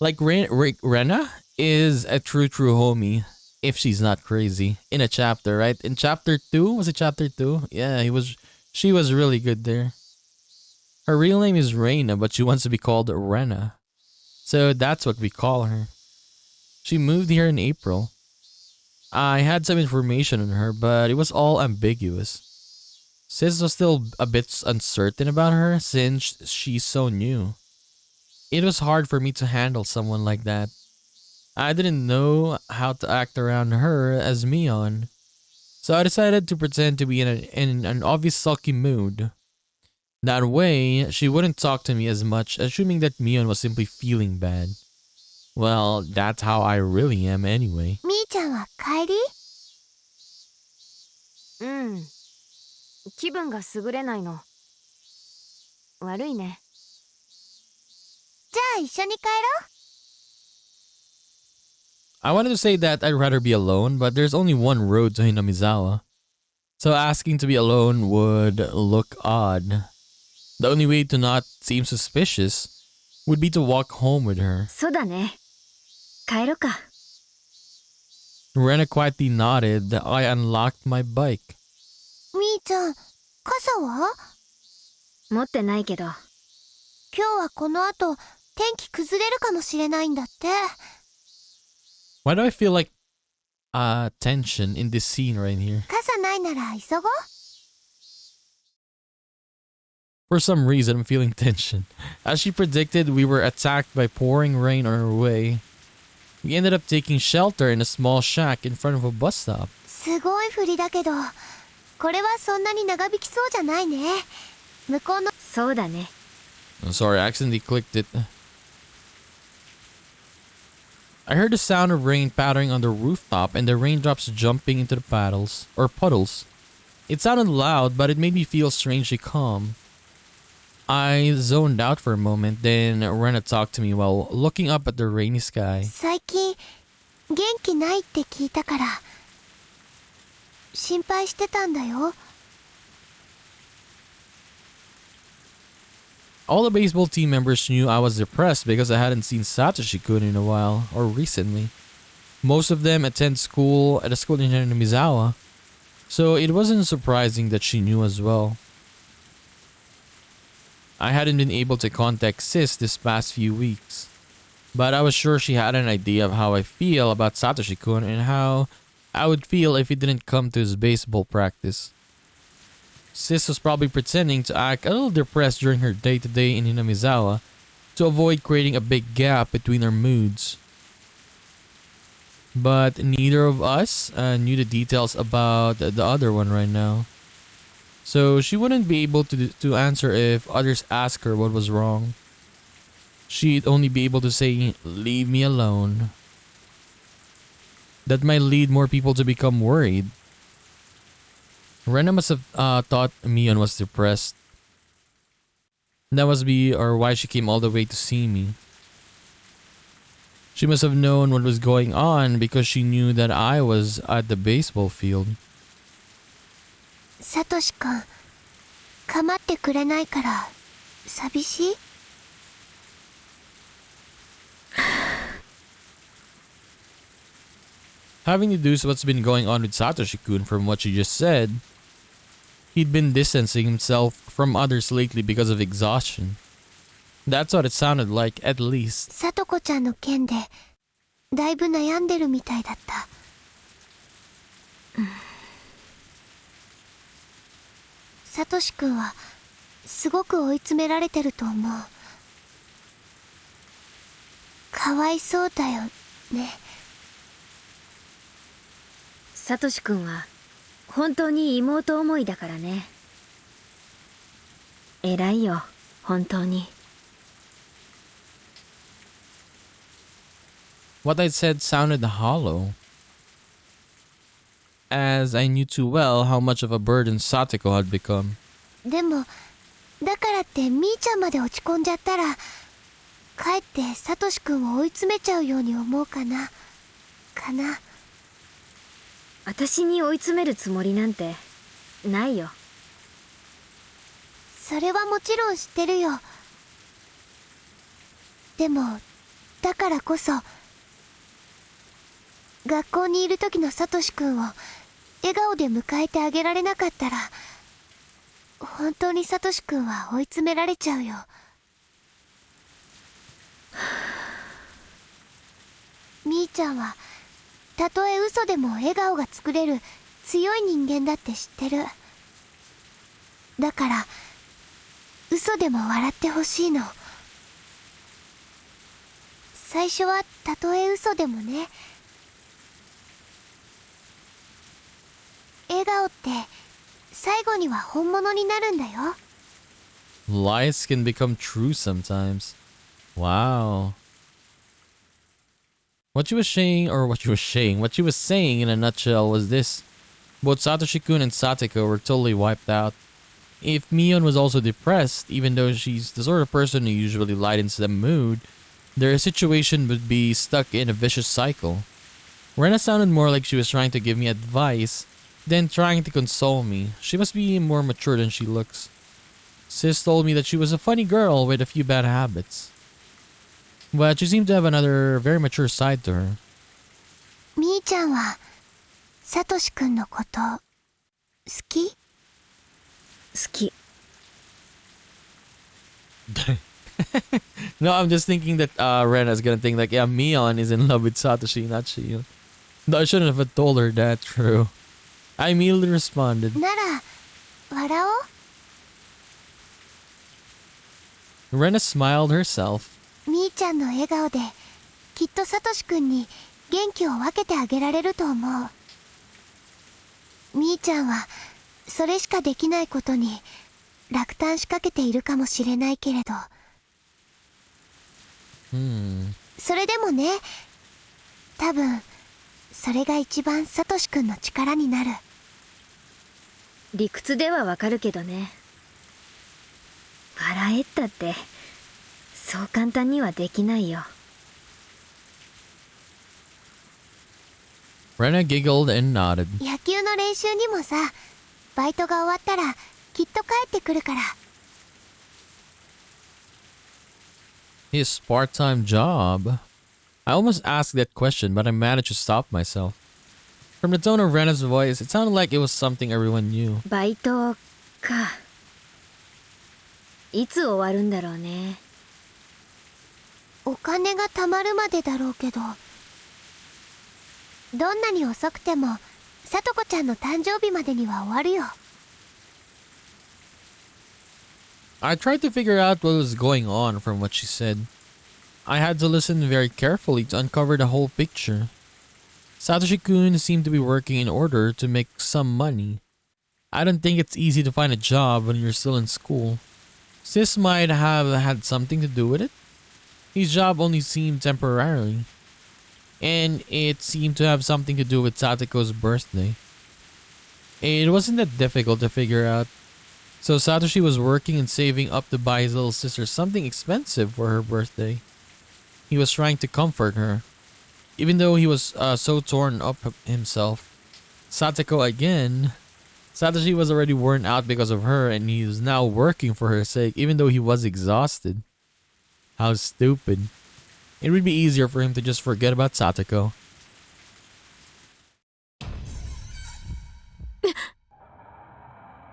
Like Rena is a true homie if she's not crazy. In a chapter, right? In chapter 2? Was it chapter 2? Yeah, she was really good there. Her real name is Rena, but she wants to be called Rena. So that's what we call her. She moved here in April. I had some information on her, but it was all ambiguous. Sis was still a bit uncertain about her since she's so new. It was hard for me to handle someone like that. I didn't know how to act around her as Mion. So I decided to pretend to be in an obvious sulky mood. That way, she wouldn't talk to me as much, assuming that Mion was simply feeling bad. Well, that's how I really am anyway. みーちゃんは帰り？うん。気分が優れないの。悪いね。じゃあ一緒に帰ろう。 I wanted to say that I'd rather be alone, but there's only one road to Hinamizawa. So asking to be alone would look odd. The only way to not seem suspicious would be to walk home with her. そうだね。帰ろうか。Rena quietly nodded. I unlocked my bike. みーちゃん、傘は？持ってないけど。今日はこの後天気崩れるかもしれないんだって。 Why do I feel like tension in this scene right here? 傘ないなら急ごう。 For some reason, I'm feeling tension. As she predicted, we were attacked by pouring rain on our way. We ended up taking shelter in a small shack in front of a bus stop. すごい降りだけど、これはそんなに長引きそうじゃないね。向こうの。そうだね。 I'm sorry, I accidentally clicked it. I heard the sound of rain pattering on the rooftop and the raindrops jumping into the puddles. It sounded loud, but it made me feel strangely calm. I zoned out for a moment, then Rena talked to me while looking up at the rainy sky. 最近元気ないって聞いたから心配してたんだよ。 All the baseball team members knew I was depressed because I hadn't seen Satoshi-kun in a while, or recently. Most of them attend school at a school in Hinamizawa, so it wasn't surprising that she knew as well. I hadn't been able to contact Sis this past few weeks, but I was sure she had an idea of how I feel about Satoshi-kun and how I would feel if he didn't come to his baseball practice. Sis was probably pretending to act a little depressed during her day-to-day in Hinamizawa to avoid creating a big gap between our moods. But neither of us knew the details about the other one right now. So she wouldn't be able to answer if others asked her what was wrong. She'd only be able to say, "Leave me alone." That might lead more people to become worried. Rena must have thought Mion was depressed. That must be why she came all the way to see me. She must have known what was going on because she knew that I was at the baseball field. サトシ君、構ってくれないから寂しい？ Having deduced what's been going on with Satoshi-kun from what she just said, he'd been distancing himself from others lately because of exhaustion. That's what it sounded like, at least. サトコちゃんの件でだいぶ悩んでるみたいだった。サトシ君はすごく追い詰められてると思う。かわいそうだよね。サトシ君は本当に妹思いだからね。偉いよ、本当に。What I said sounded hollow, as I knew too well how much of a burden Satoko had become. でもだからってみーちゃんまで落ち込んじゃったらかえってサトシ君を追い詰めちゃうように思うかな。私に追い詰めるつもりなんてないよ。それはもちろん知ってるよ。でもだからこそ学校にいる時のサトシ君を笑顔で迎えてあげられなかったら本当にサトシ君は追い詰められちゃうよ。みーちゃんはたとえ嘘でも笑顔が作れる強い人間だって知ってる。だから嘘でも笑ってほしいの。最初はたとえ嘘でもね。笑顔って最後には本物になるんだよ。 Lies can become true sometimes. Wow. What she was saying in a nutshell was this. Both Satoshi-kun and Satoko were totally wiped out. If Mion was also depressed, even though she's the sort of person who usually lightens the mood, their situation would be stuck in a vicious cycle. Rena sounded more like she was trying to give me advice than trying to console me. She must be more mature than she looks. Sis told me that she was a funny girl with a few bad habits. But she seemed to have another very mature side to her. みーちゃんはサトシくんのこと好き？好き。 No, I'm just thinking that Rena's gonna think like, yeah, Mion is in love with Satoshi, not Shion. No, I shouldn't have told her that, true. I immediately responded. なら笑おう。 Rena smiled herself. みーちゃんの笑顔できっとサトシくんに元気を分けてあげられると思う。みーちゃんはそれしかできないことに落胆しかけているかもしれないけれど、それでもね、多分それが一番サトシくんの力になる。理屈ではわかるけどね。笑えったってそう簡単にはできないよ。 Rena giggled and nodded. 野球の練習にもさ、バイトが終わったらきっと帰ってくるから。 His part-time job? I almost asked that question, but I managed to stop myself. From the tone of Rena's voice, it sounded like it was something everyone knew. バイトか。いつ終わるんだろうね。お金が貯まるまでだろうけど、どんなに遅くてもさとこちゃんの誕生日までには終わるよ。 I tried to figure out what was going on from what she said. I had to listen very carefully to uncover the whole picture. Satoshi-kun seemed to be working in order to make some money. I don't think it's easy to find a job when you're still in school. Sis might have had something to do with it. His job only seemed temporary. And it seemed to have something to do with Satoko's birthday. It wasn't that difficult to figure out. So Satoshi was working and saving up to buy his little sister something expensive for her birthday. He was trying to comfort her. Even though he was so torn up himself. Satoko again. Satoshi was already worn out because of her and he was now working for her sake even though he was exhausted. How stupid. It would be easier for him to just forget about Satoko.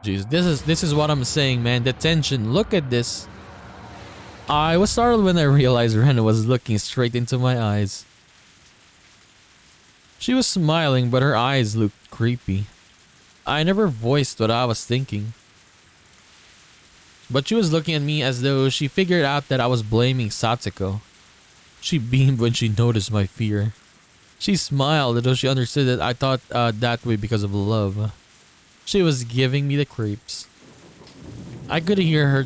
Jeez, this is what I'm saying, man. The tension. Look at this. I was startled when I realized Rena was looking straight into my eyes. She was smiling, but her eyes looked creepy. I never voiced what I was thinking. But she was looking at me as though she figured out that I was blaming Satoko. She beamed when she noticed my fear. She smiled as though she understood that I thought that way because of love. She was giving me the creeps. I could hear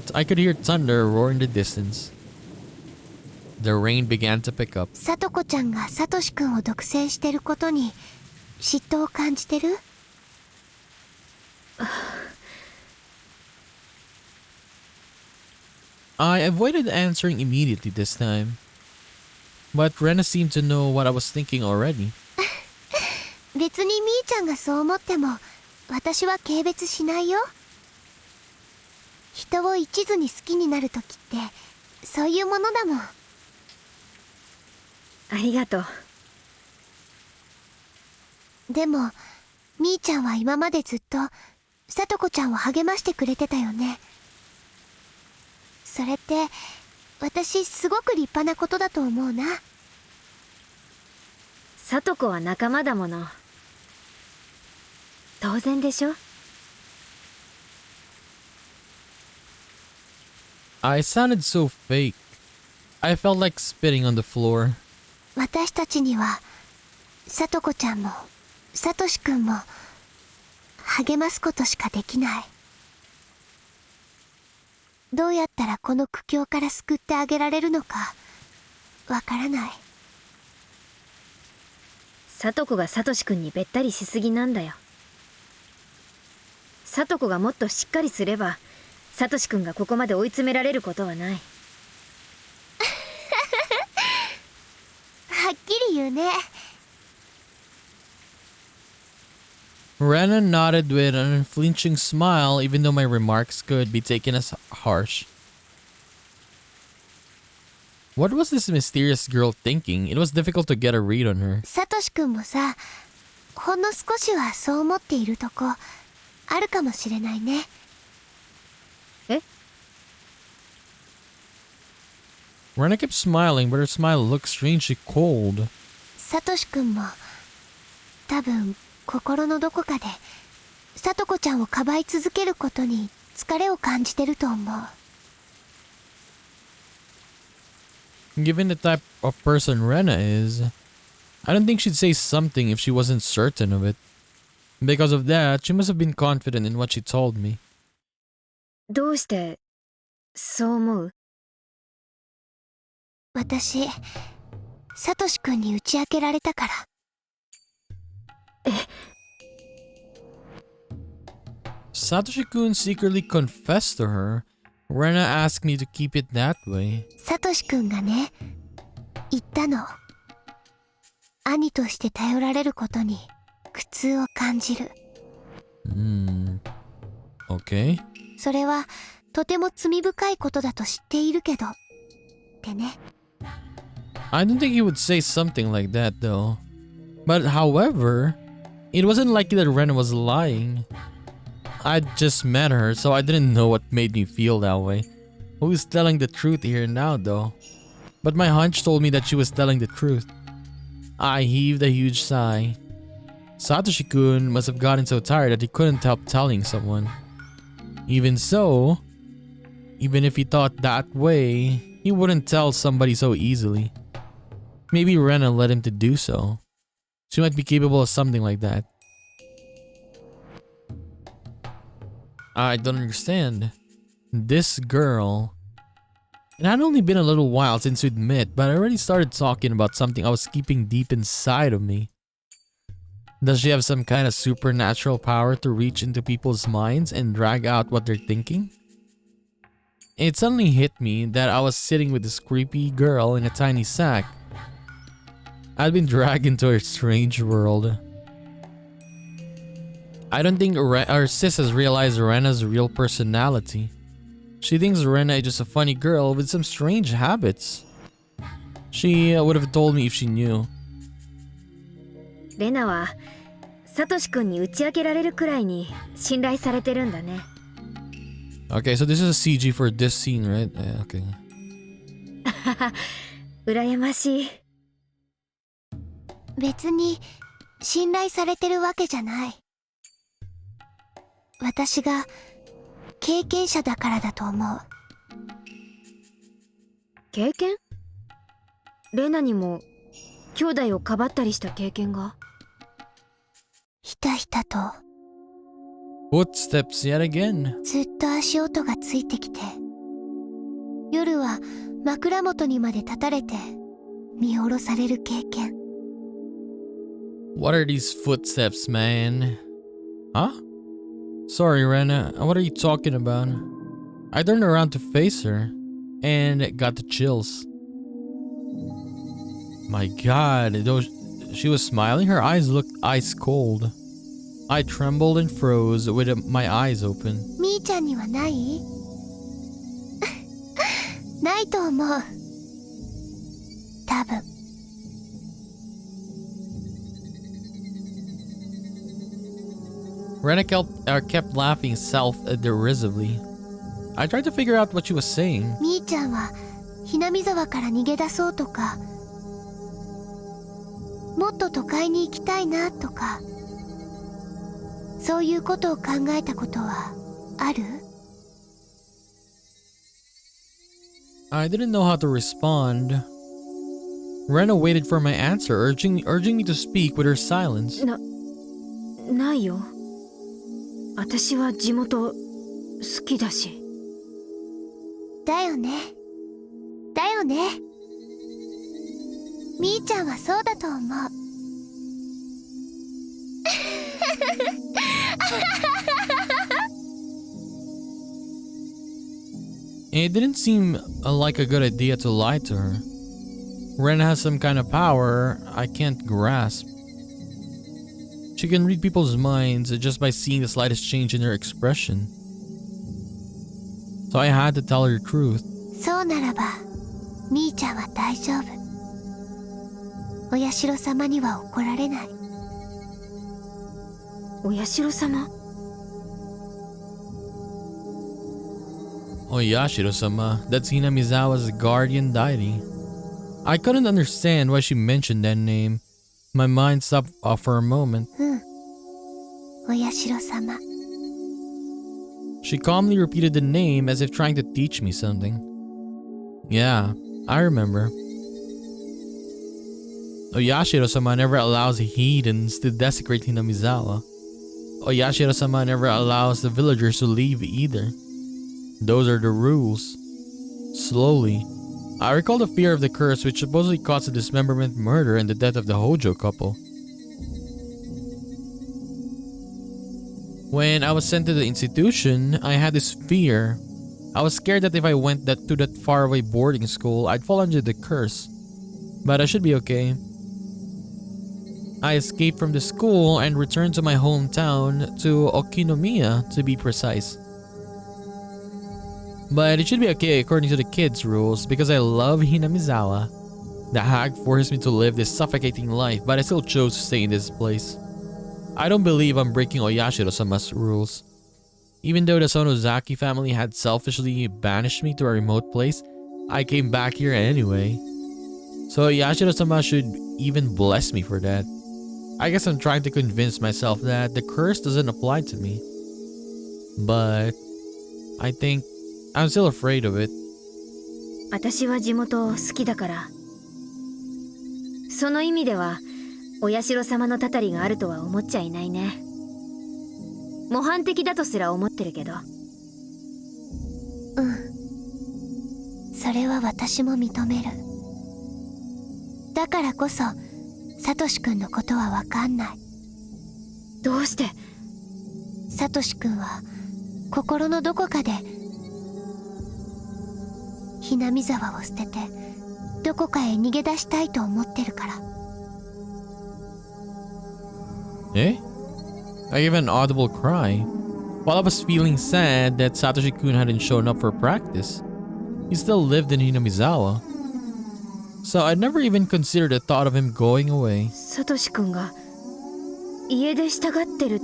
thunder roar in the distance. The rain began to pick up. さとこちゃんがサトシくんを独占してることに嫉妬を感じてる？ I avoided answering immediately this time. But Rena seemed to know what I was thinking already. 別にみーちゃんがそう思っても私は軽蔑しないよ。人を一途に好きになるときってそういうものだもん。ありがとう。でもみーちゃんは今までずっとさとこちゃんを励ましてくれてたよね。それって私すごく立派なことだと思うな。さとこは仲間だもの。当然でしょ。 I sounded so fake. I felt like spitting on the floor. 私たちにはさとこちゃんもさとしくんも励ますことしかできない。どうやったらこの苦境から救ってあげられるのかわからない。さとこがさとしくんにべったりしすぎなんだよ。さとこがもっとしっかりすればサトシ君がここまで追い詰められることはない。はっきり言うね。Rena nodded with an unflinching smile, even though my remarks could be taken as harsh. What was this mysterious girl thinking? It was difficult to get a read on her. サトシ君もさ、ほんの少しはそう思っているとこあるかもしれないね。え？ Rena kept smiling, but her smile looked strangely cold. サトシ君も多分心のどこかでサトコちゃんをかばい続けることに疲れを感じてると思う。Given the type of person Rena is, I don't think she'd say something if she wasn't certain of it. Because of that, she must have been confident in what she told me. どうしてそう思う？私、サトシ君に打ち明けられたから。Satoshi-kun secretly confessed to her. Rena asked me to keep it that way. サトシ君がね、言ったの。兄として頼られることに苦痛を感じる。Okay. それはとても罪深いことだと知っているけど。ってね。I don't think he would say something like that though. But however, it wasn't likely that Rena was lying. I'd just met her, so I didn't know what made me feel that way. Who's telling the truth here now though? But my hunch told me that she was telling the truth. I heaved a huge sigh. Satoshi-kun must have gotten so tired that he couldn't help telling someone. Even so, even if he thought that way, he wouldn't tell somebody so easily. Maybe Rena led him to do so. She might be capable of something like that. I don't understand. This girl... It had only been a little while since we'd met, but I already started talking about something I was keeping deep inside of me. Does she have some kind of supernatural power to reach into people's minds and drag out what they're thinking? It suddenly hit me that I was sitting with this creepy girl in a tiny sack. I'd been dragged into her strange world. I don't think our sis has realized Rena's real personality. She thinks Rena is just a funny girl with some strange habits. She would have told me if she knew. レナはサトシ君に打ち明けられるくらいに信頼されてるんだね。Okay, so this is a CG for this scene, right? Okay. 羨ましい。別に信頼されてるわけじゃない。私が経験者だからだと思う。経験？レナにも兄弟をかばったりした経験が？ひたひたと Footsteps yet again. ずっと足音がついてきて、夜は枕元にまで立たれて見下ろされる経験。What are these footsteps, man? Huh? Sorry, Rena. What are you talking about? I turned around to face her and got the chills. My God, though she was smiling, her eyes looked ice cold. I trembled and froze with my eyes open. みーちゃんにはないないと思う。多分。Rena kept laughing self-derisively. I tried to figure out what she was saying. みーちゃんはひなみ沢から逃げ出そうとか、もっと都会に行きたいなとか、そういうことを考えたことはある？ I didn't know how to respond. Rena waited for my answer, urging me to speak with her silence. ないよ。私は地元好きだし。だよね。だよね。みーちゃんはそうだと思う。It didn't seem like a good idea to lie to her. Rena has some kind of power I can't grasp. She can read people's minds just by seeing the slightest change in her expression. So I had to tell her the truth. そうならばみーちゃんは大丈夫。お社様には怒られない。お社様。OYASHIRO-SAMA, that's Hinamizawa's guardian deity. I couldn't understand why she mentioned that name. My mind stopped for a moment. お社様。 She calmly repeated the name as if trying to teach me something. Yeah, I remember. OYASHIRO-sama never allows heathens to desecrate Hinamizawa. OYASHIRO-sama never allows the villagers to leave either. Those are the rules. Slowly, I recall the fear of the curse which supposedly caused the dismemberment, murder, and the death of the Hojo couple. When I was sent to the institution, I had this fear. I was scared that if I went to that faraway boarding school, I'd fall under the curse. But I should be okay. I escaped from the school and returned to my hometown, to Okinomiya to be precise. But it should be okay according to the kids' rules because I love Hinamizawa. The hag forced me to live this suffocating life, but I still chose to stay in this place. I don't believe I'm breaking OYASHIRO-sama's rules. Even though the Sonozaki family had selfishly banished me to a remote place, I came back here anyway. So OYASHIRO-sama should even bless me for that. I guess I'm trying to convince myself that the curse doesn't apply to me. But I think I'm still afraid of it. 私は地元好きだから。その意味ではお社様のたたりがあるとは思っちゃいないね。模範的だとすら思ってるけど。それは私も認める。だからこそサトシ君のことはわかんない。どうして？サトシ君は心のどこかでひなみ沢を捨ててどこかへ逃げ出したいと思ってるから。Eh? I gave an audible cry. While I was feeling sad that Satoshi-kun hadn't shown up for practice, he still lived in Hinamizawa. So I'd never even considered the thought of him going away. サトシ君が家出したがってるっ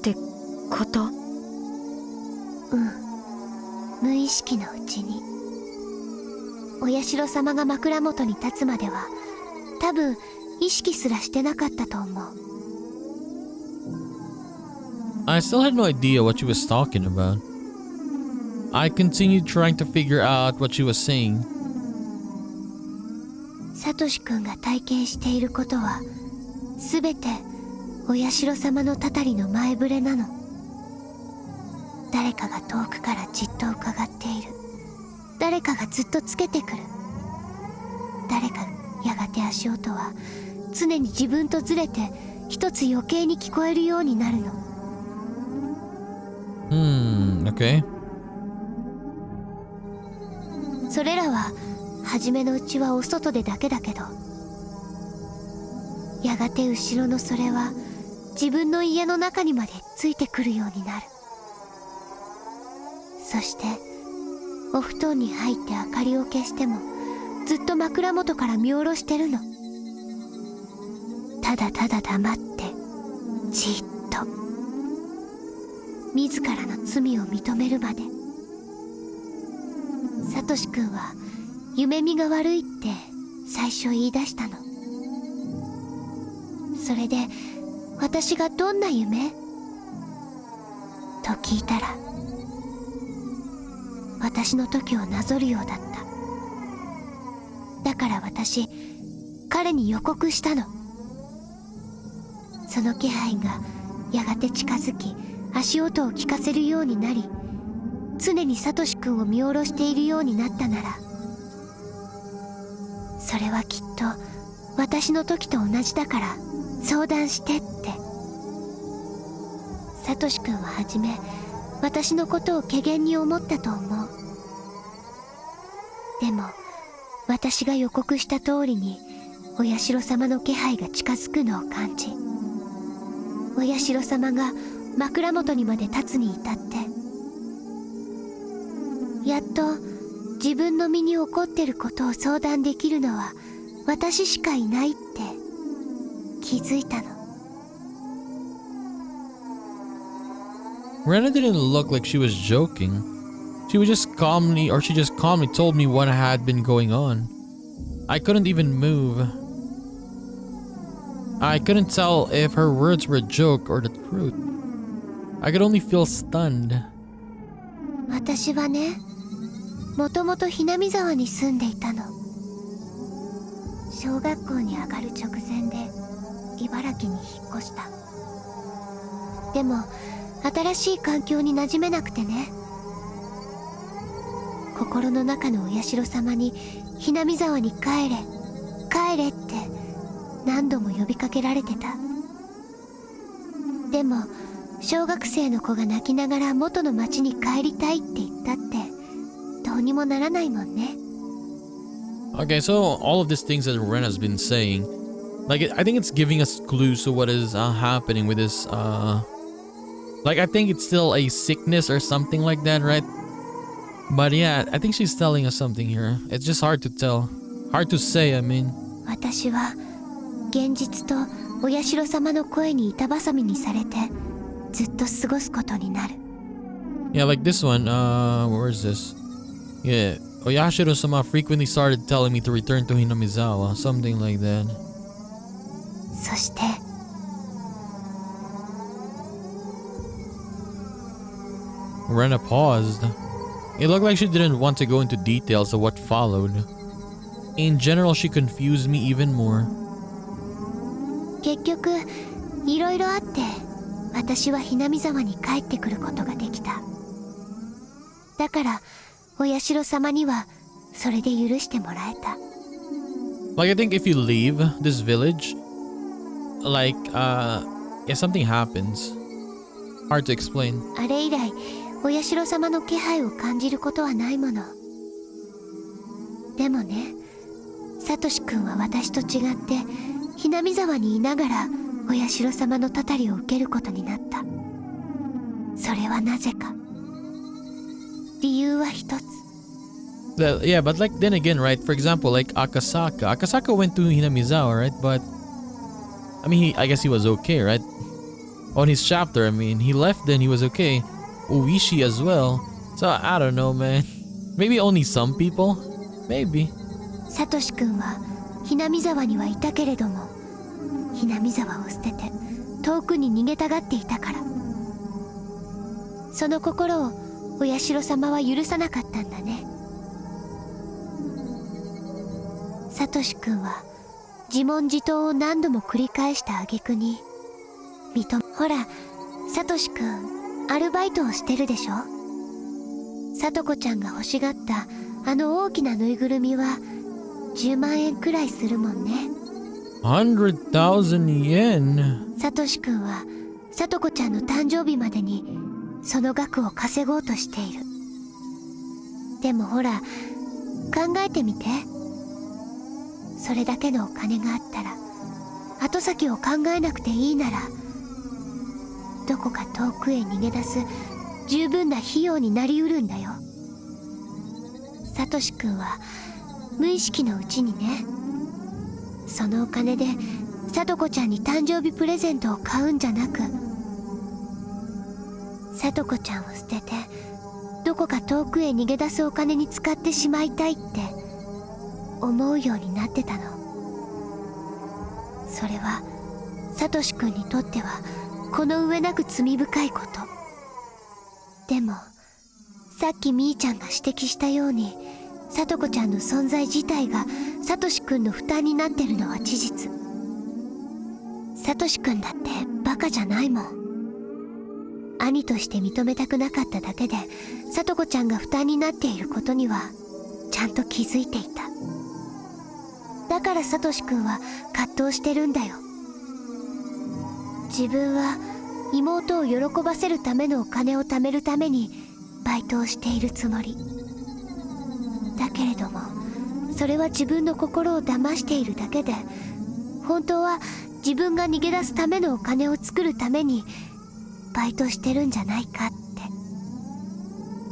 てこと？無意識のうちに。お社様が枕元に立つまでは多分意識すらしてなかったと思う。I still had no idea what she was talking about. I continued trying to figure out what she was saying. サトシ君が体験していることはすべてお社様のたたりの前触れなの。誰かが遠くからじっと伺っている。誰かがずっとつけてくる。誰かやがて足音は常に自分とずれて一つ余計に聞こえるようになるの。Okay. それらは初めのうちはお外でだけだけど、やがて後ろのそれは自分の家の中にまでついてくるようになる。そしてお布団に入って明かりを消してもずっと枕元から見下ろしてるの。ただただ黙ってじっと自らの罪を認めるまで。サトシ君は夢見が悪いって最初言い出したの。それで私がどんな夢と聞いたら、私の時をなぞるようだった。だから私彼に予告したの。その気配がやがて近づき足音を聞かせるようになり、常にサトシ君を見下ろしているようになったなら、それはきっと私の時と同じだから相談してって。サトシ君は初め私のことを怪訝に思ったと思う。でも私が予告した通りにお社様の気配が近づくのを感じ、お社様が枕元にまで立つに至って、やっと自分の身に起こってることを相談できるのは私しかいないって気づいたの。Rena didn't look like she was joking. She just calmly told me what had been going on. I couldn't even move. I couldn't tell if her words were a joke or the truth. I could only feel stunned. 私はね、もともとひなみ沢に住んでいたの。小学校に上がる直前で茨城に引っ越した。でも新しい環境に馴染めなくてね、心の中のお社様にひなみ沢に帰れ帰れって何度も呼びかけられてた。でも小学生の子が泣きながら元の町に帰りたいって言ったってどうにもならないもんね。 Okay, so all of these things that Rena's been saying, like I think it's giving us clues to what is happening with this like I think it's still a sickness or something like that, right? But yeah, I think she's telling us something here. It's just hard to tell. Hard to say, I mean. 私は現実とお社様の声に板挟みにされてずっと過ごすことになる。 Yeah, like this one, where is this? Yeah, OYASHIRO-SAMA frequently started telling me to return to Hinamizawa, something like that. そしてRena paused. It looked like she didn't want to go into details of what followed. In general, she confused me even more. 結局いろいろあって私はひなみ沢に帰ってくることができた。だからお社様にはそれで許してもらえた。 Like I think if you leave this village, like if something happens, hard to explain. あれ以来お社様の気配を感じることはないもの。でもね、サトシ君は私と違ってひなみ沢にいながらお社様のたたりを受けることになった。それはなぜか。理由は一つ。 Yeah, but like then again, right? For example, like Akasaka went to Hinamizawa, right? But I mean, I guess he was okay, right? On his chapter, I mean, he left, then he was okay. Uishi as well. So I don't know, man. Maybe only some people. Maybe. サトシ君はひなみ沢にはいたけれども、ひなみ沢を捨てて遠くに逃げたがっていたから。その心をお社様は許さなかったんだね。サトシ君は自問自答を何度も繰り返した挙句にほら、サトシ君アルバイトをしてるでしょ。サトコちゃんが欲しがったあの大きなぬいぐるみは10万円くらいするもんね。 100,000 yen. サトシ君はサトコちゃんの誕生日までにその額を稼ごうとしている。でもほら、考えてみて。それだけのお金があったら後先を考えなくていいならどこか遠くへ逃げ出す十分な費用になりうるんだよ。サトシ君は無意識のうちにね、そのお金でサトコちゃんに誕生日プレゼントを買うんじゃなく、サトコちゃんを捨ててどこか遠くへ逃げ出すお金に使ってしまいたいって思うようになってたの。それはサトシ君にとってはこの上なく罪深いこと。でもさっきみーちゃんが指摘したようにサトコちゃんの存在自体がサトシ君の負担になってるのは事実。サトシ君だってバカじゃないもん。兄として認めたくなかっただけでサトコちゃんが負担になっていることにはちゃんと気づいていた。だからサトシ君は葛藤してるんだよ。自分は妹を喜ばせるためのお金を貯めるためにバイトをしているつもり。だけれども、それは自分の心を騙しているだけで、本当は自分が逃げ出すためのお金を作るためにバイトしてるんじゃないかって。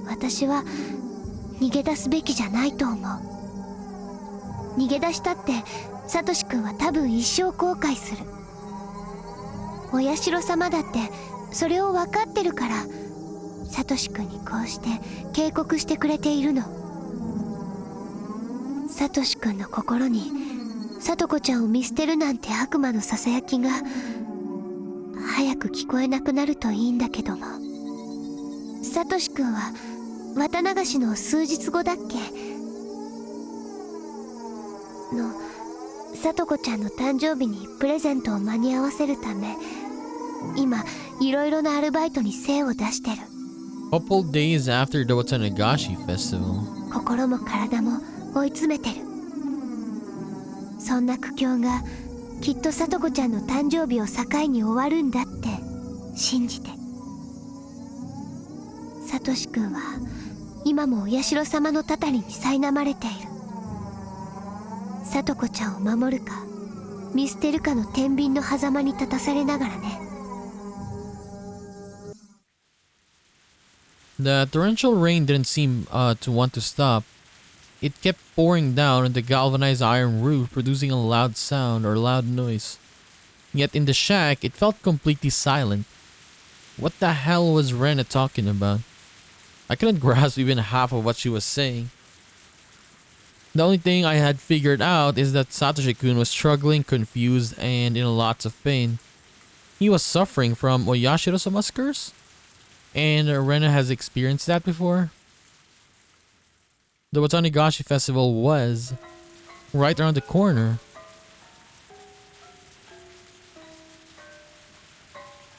私は逃げ出すべきじゃないと思う。逃げ出したってサトシ君は多分一生後悔する。お社様だってそれを分かってるからサトシ君にこうして警告してくれているの。サトシ君の心にサトコちゃんを見捨てるなんて悪魔のささやきが早く聞こえなくなるといいんだけども。サトシ君は綿流しの数日後だっけのサトコちゃんの誕生日にプレゼントを間に合わせるため、今いろいろなアルバイトに精を出してる。Couple days after the Watanagashi festival. 心も体も追い詰めてる。そんな苦境がきっとサトコちゃんの誕生日を境に終わるんだって信じて。サトシ君は今もお社様のたたりに苛まれている。サトコちゃんを守るか見捨てるかの天秤の狭間に立たされながらね。The torrential rain didn't seem to want to stop. It kept pouring down on the galvanized iron roof, producing a loud sound or loud noise. Yet in the shack, it felt completely silent. What the hell was Rena talking about? I couldn't grasp even half of what she was saying. The only thing I had figured out is that Satoshi-kun was struggling, confused, and in lots of pain. He was suffering from OYASHIRO-SAMA's curse? And Rena has experienced that before. The Watanagashi festival was right around the corner.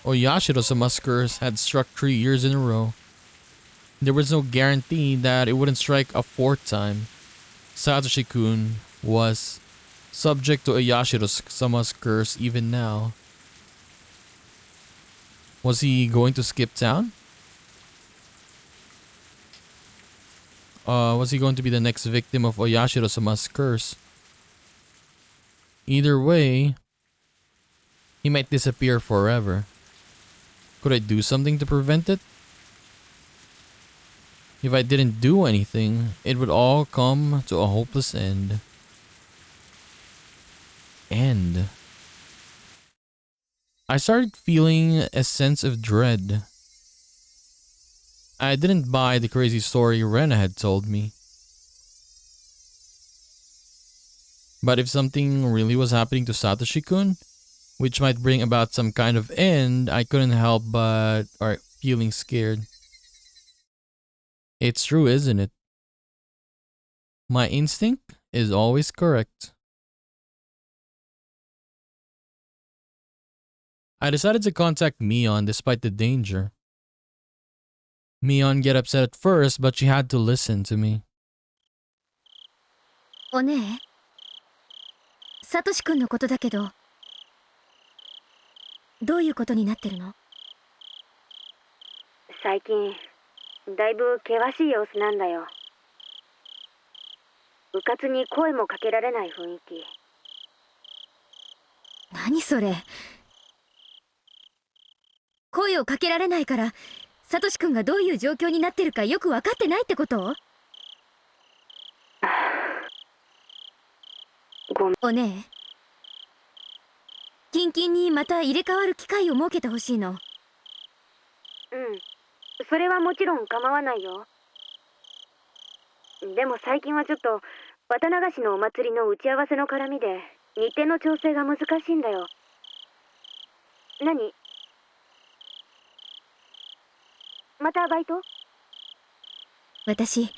Oyashiro-sama's curse had struck 3 years in a row. There was no guarantee that it wouldn't strike a 4th time. Satoshi-kun was subject to Oyashiro-sama's curse even now. Was he going to skip town? Was he going to be the next victim of Oyashiro-sama's curse? Either way, he might disappear forever. Could I do something to prevent it? If I didn't do anything, it would all come to a hopeless end. I started feeling a sense of dread. I didn't buy the crazy story Rena had told me. But if something really was happening to Satoshi-kun, which might bring about some kind of end, I couldn't help but feeling scared. It's true, isn't it? My instinct is always correct. I decided to contact Mion despite the danger. Mion get upset at first, but she had to listen to me. お姉、サトシ君のことだけど、どういうことになってるの？最近だいぶ険しい様子なんだよ。うかつに声もかけられない雰囲気。何それ？声をかけられないからサトシ君がどういう状況になってるかよく分かってないってこと？お姉、キンキンにまた入れ替わる機会を設けてほしいの。それはもちろん構わないよ。でも最近はちょっと綿流しのお祭りの打ち合わせの絡みで日程の調整が難しいんだよ。何？またバイト？私、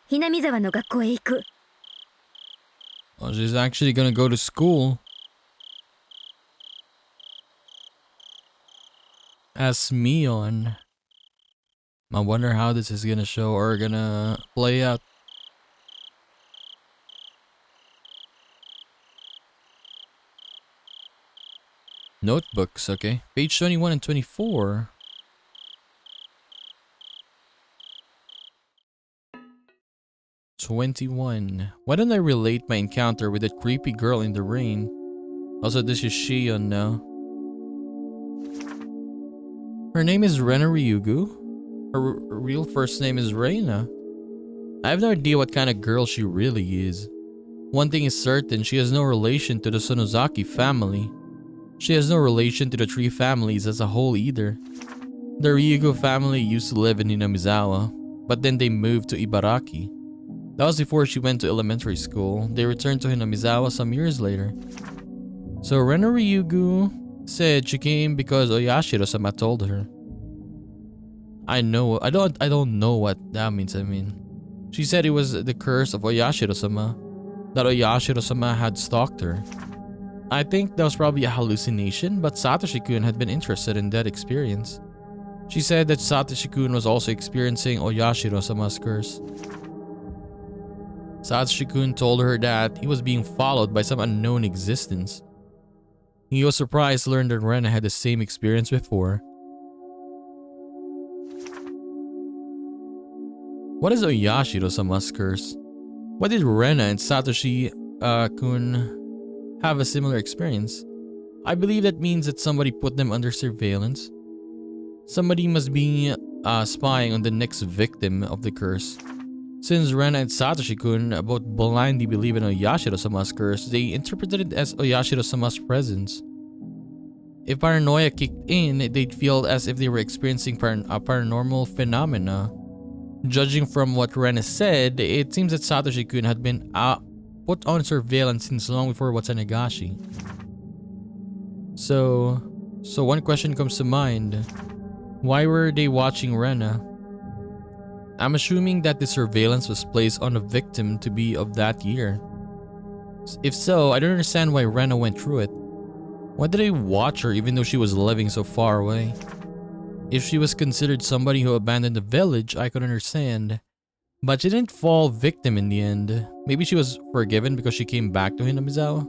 ひなみ沢の学校へ行く。Well, she's actually gonna go to school. As Mion. I wonder how this is gonna show or gonna play out. Notebooks, okay. Page 21 and 24. 21. Why don't I relate my encounter with that creepy girl in the rain? Also, this is Shion now. Her name is Rena Ryugu. Her real first name is Rena. I have no idea what kind of girl she really is. One thing is certain, she has no relation to the Sonozaki family. She has no relation to the three families as a whole either. The Ryugu family used to live in Hinamizawa, but then they moved to Ibaraki. That was before she went to elementary school. They returned to Hinamizawa some years later. So Rena Ryugu said she came because OYASHIRO-SAMA told her. I don't know what that means. She said it was the curse of OYASHIRO-SAMA, that OYASHIRO-SAMA had stalked her. I think that was probably a hallucination, but Satoshi-kun had been interested in that experience. She said that Satoshi-kun was also experiencing OYASHIRO-SAMA's curse. Satoshi-kun told her that he was being followed by some unknown existence. He was surprised to learn that Rena had the same experience before. What is OYASHIRO-SAMA's curse? Why did Rena and Satoshi-kun have a similar experience? I believe that means that somebody put them under surveillance. Somebody must be spying on the next victim of the curse. Since Rena and Satoshi-kun both blindly believe in OYASHIRO-SAMA's curse, they interpreted it as OYASHIRO-SAMA's presence. If paranoia kicked in, they'd feel as if they were experiencing a paranormal phenomena. Judging from what Rena said, it seems that Satoshi-kun had been put on surveillance since long before Watanagashi. So one question comes to mind. Why were they watching Rena? I'm assuming that the surveillance was placed on a victim to be of that year. If so, I don't understand why Rena went through it. Why did they watch her even though she was living so far away? If she was considered somebody who abandoned the village, I could understand. But she didn't fall victim in the end. Maybe she was forgiven because she came back to Hinamizawa?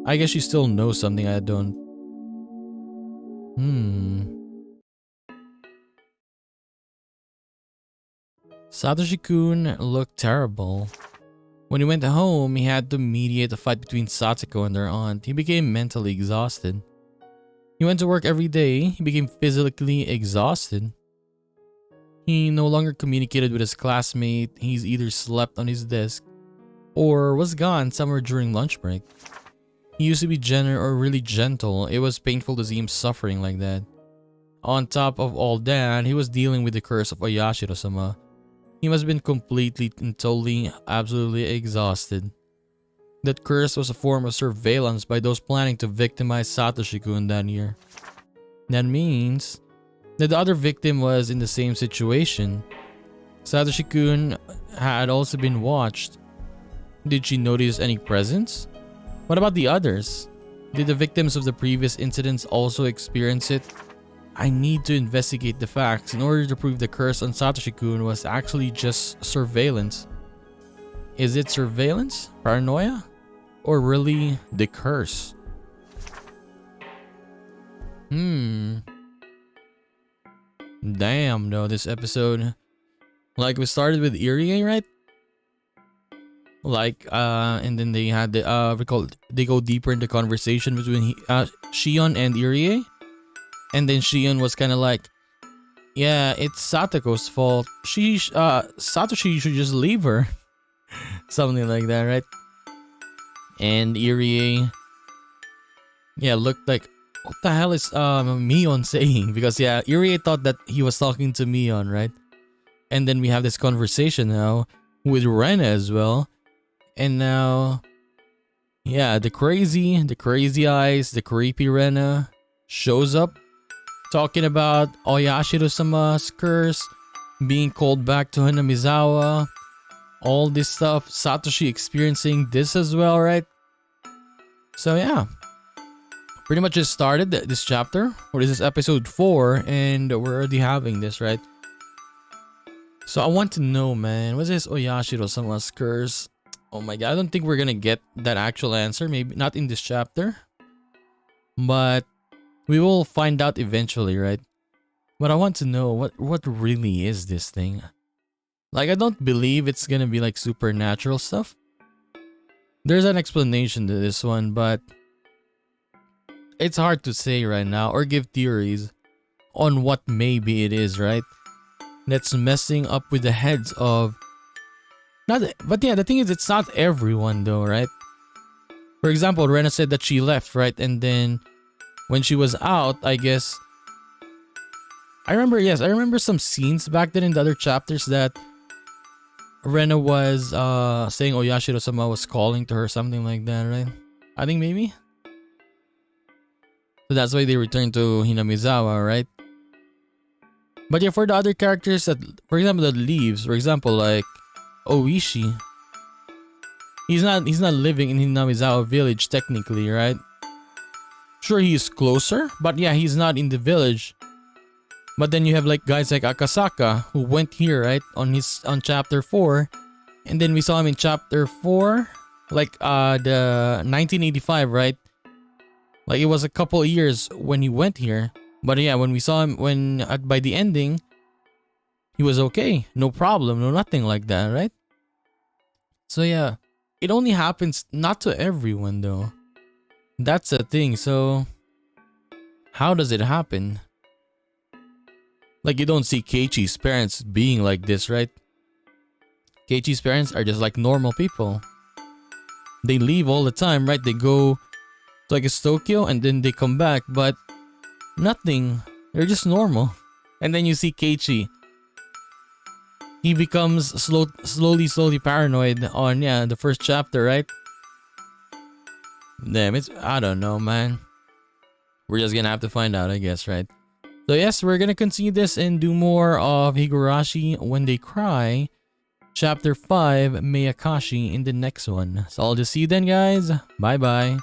I guess she still knows something I don't. Satoshi-kun looked terrible. When he went home, he had to mediate a fight between Satsuko and their aunt. He became mentally exhausted. He went to work every day. He became physically exhausted. He no longer communicated with his classmate. He's either slept on his desk or was gone somewhere during lunch break. He used to be really gentle. It was painful to see him suffering like that. On top of all that, he was dealing with the curse of OYASHIRO-SAMA. He must have been completely and totally, absolutely exhausted. That curse was a form of surveillance by those planning to victimize Satoshi-kun that year. That means that the other victim was in the same situation. Satoshi-kun had also been watched. Did she notice any presence? What about the others? Did the victims of the previous incidents also experience it? I need to investigate the facts in order to prove the curse on Satoshi-kun was actually just surveillance. Is it surveillance? Paranoia? Or really the curse? Damn though, this episode. Like we started with Irie, right? Like and then they had the they go deeper in the conversation between Shion and Irie. And then Shion was kind of like, yeah, it's Satoko's fault. Satoshi should just leave her. Something like that, right? And Irie, yeah, looked like, what the hell is Mion saying? Because yeah, Irie thought that he was talking to Mion, right? And then we have this conversation now with Rena as well. And now, yeah, the crazy eyes, the creepy Rena shows up talking about OYASHIRO-SAMA's curse, being called back to Hinamizawa, all this stuff, Satoshi experiencing this as well, right? So yeah, pretty much just started this chapter, or this is episode 4, and we're already having this, right? So I want to know, man, what's this OYASHIRO-SAMA's curse? Oh my god, I don't think we're gonna get that actual answer, maybe not in this chapter, but we will find out eventually, right? But I want to know what really is this thing. Like, I don't believe it's gonna be like supernatural stuff. There's an explanation to this one, but it's hard to say right now or give theories on what maybe it is, right? That's messing up with the heads of but yeah, the thing is, it's not everyone though, right? For example, Rena said that she left, right? And then when she was out, I guess I remember some scenes back then in the other chapters that Rena was saying Oyashiro-sama was calling to her, something like that, right? I think maybe. So that's why they returned to Hinamizawa, right? But yeah, for the other characters that, for example, that leaves, for example, like Oishi, he's not living in Hinamizawa village technically, right? Sure, he's closer, but yeah, he's not in the village. But then you have like guys like Akasaka who went here, right, on chapter 4, and then we saw him in chapter 4, like the 1985, right? Like it was a couple of years when he went here. But yeah, when we saw him by the ending, he was okay, no problem, no nothing like that, right? So yeah, it only happens not to everyone though. That's the thing. So how does it happen? Like, you don't see Keiichi's parents being like this, right? Keiichi's parents are just like normal people. They leave all the time, right? They go to, I guess, Tokyo, and then they come back, but nothing. They're just normal. And then you see Keiichi. He becomes slowly paranoid on, yeah, the first chapter, right? Damn, I don't know, man. We're just gonna have to find out, I guess, right? So yes, we're gonna continue this and do more of Higurashi When They Cry, Chapter 5, Meakashi, in the next one. So I'll just see you then, guys. Bye bye.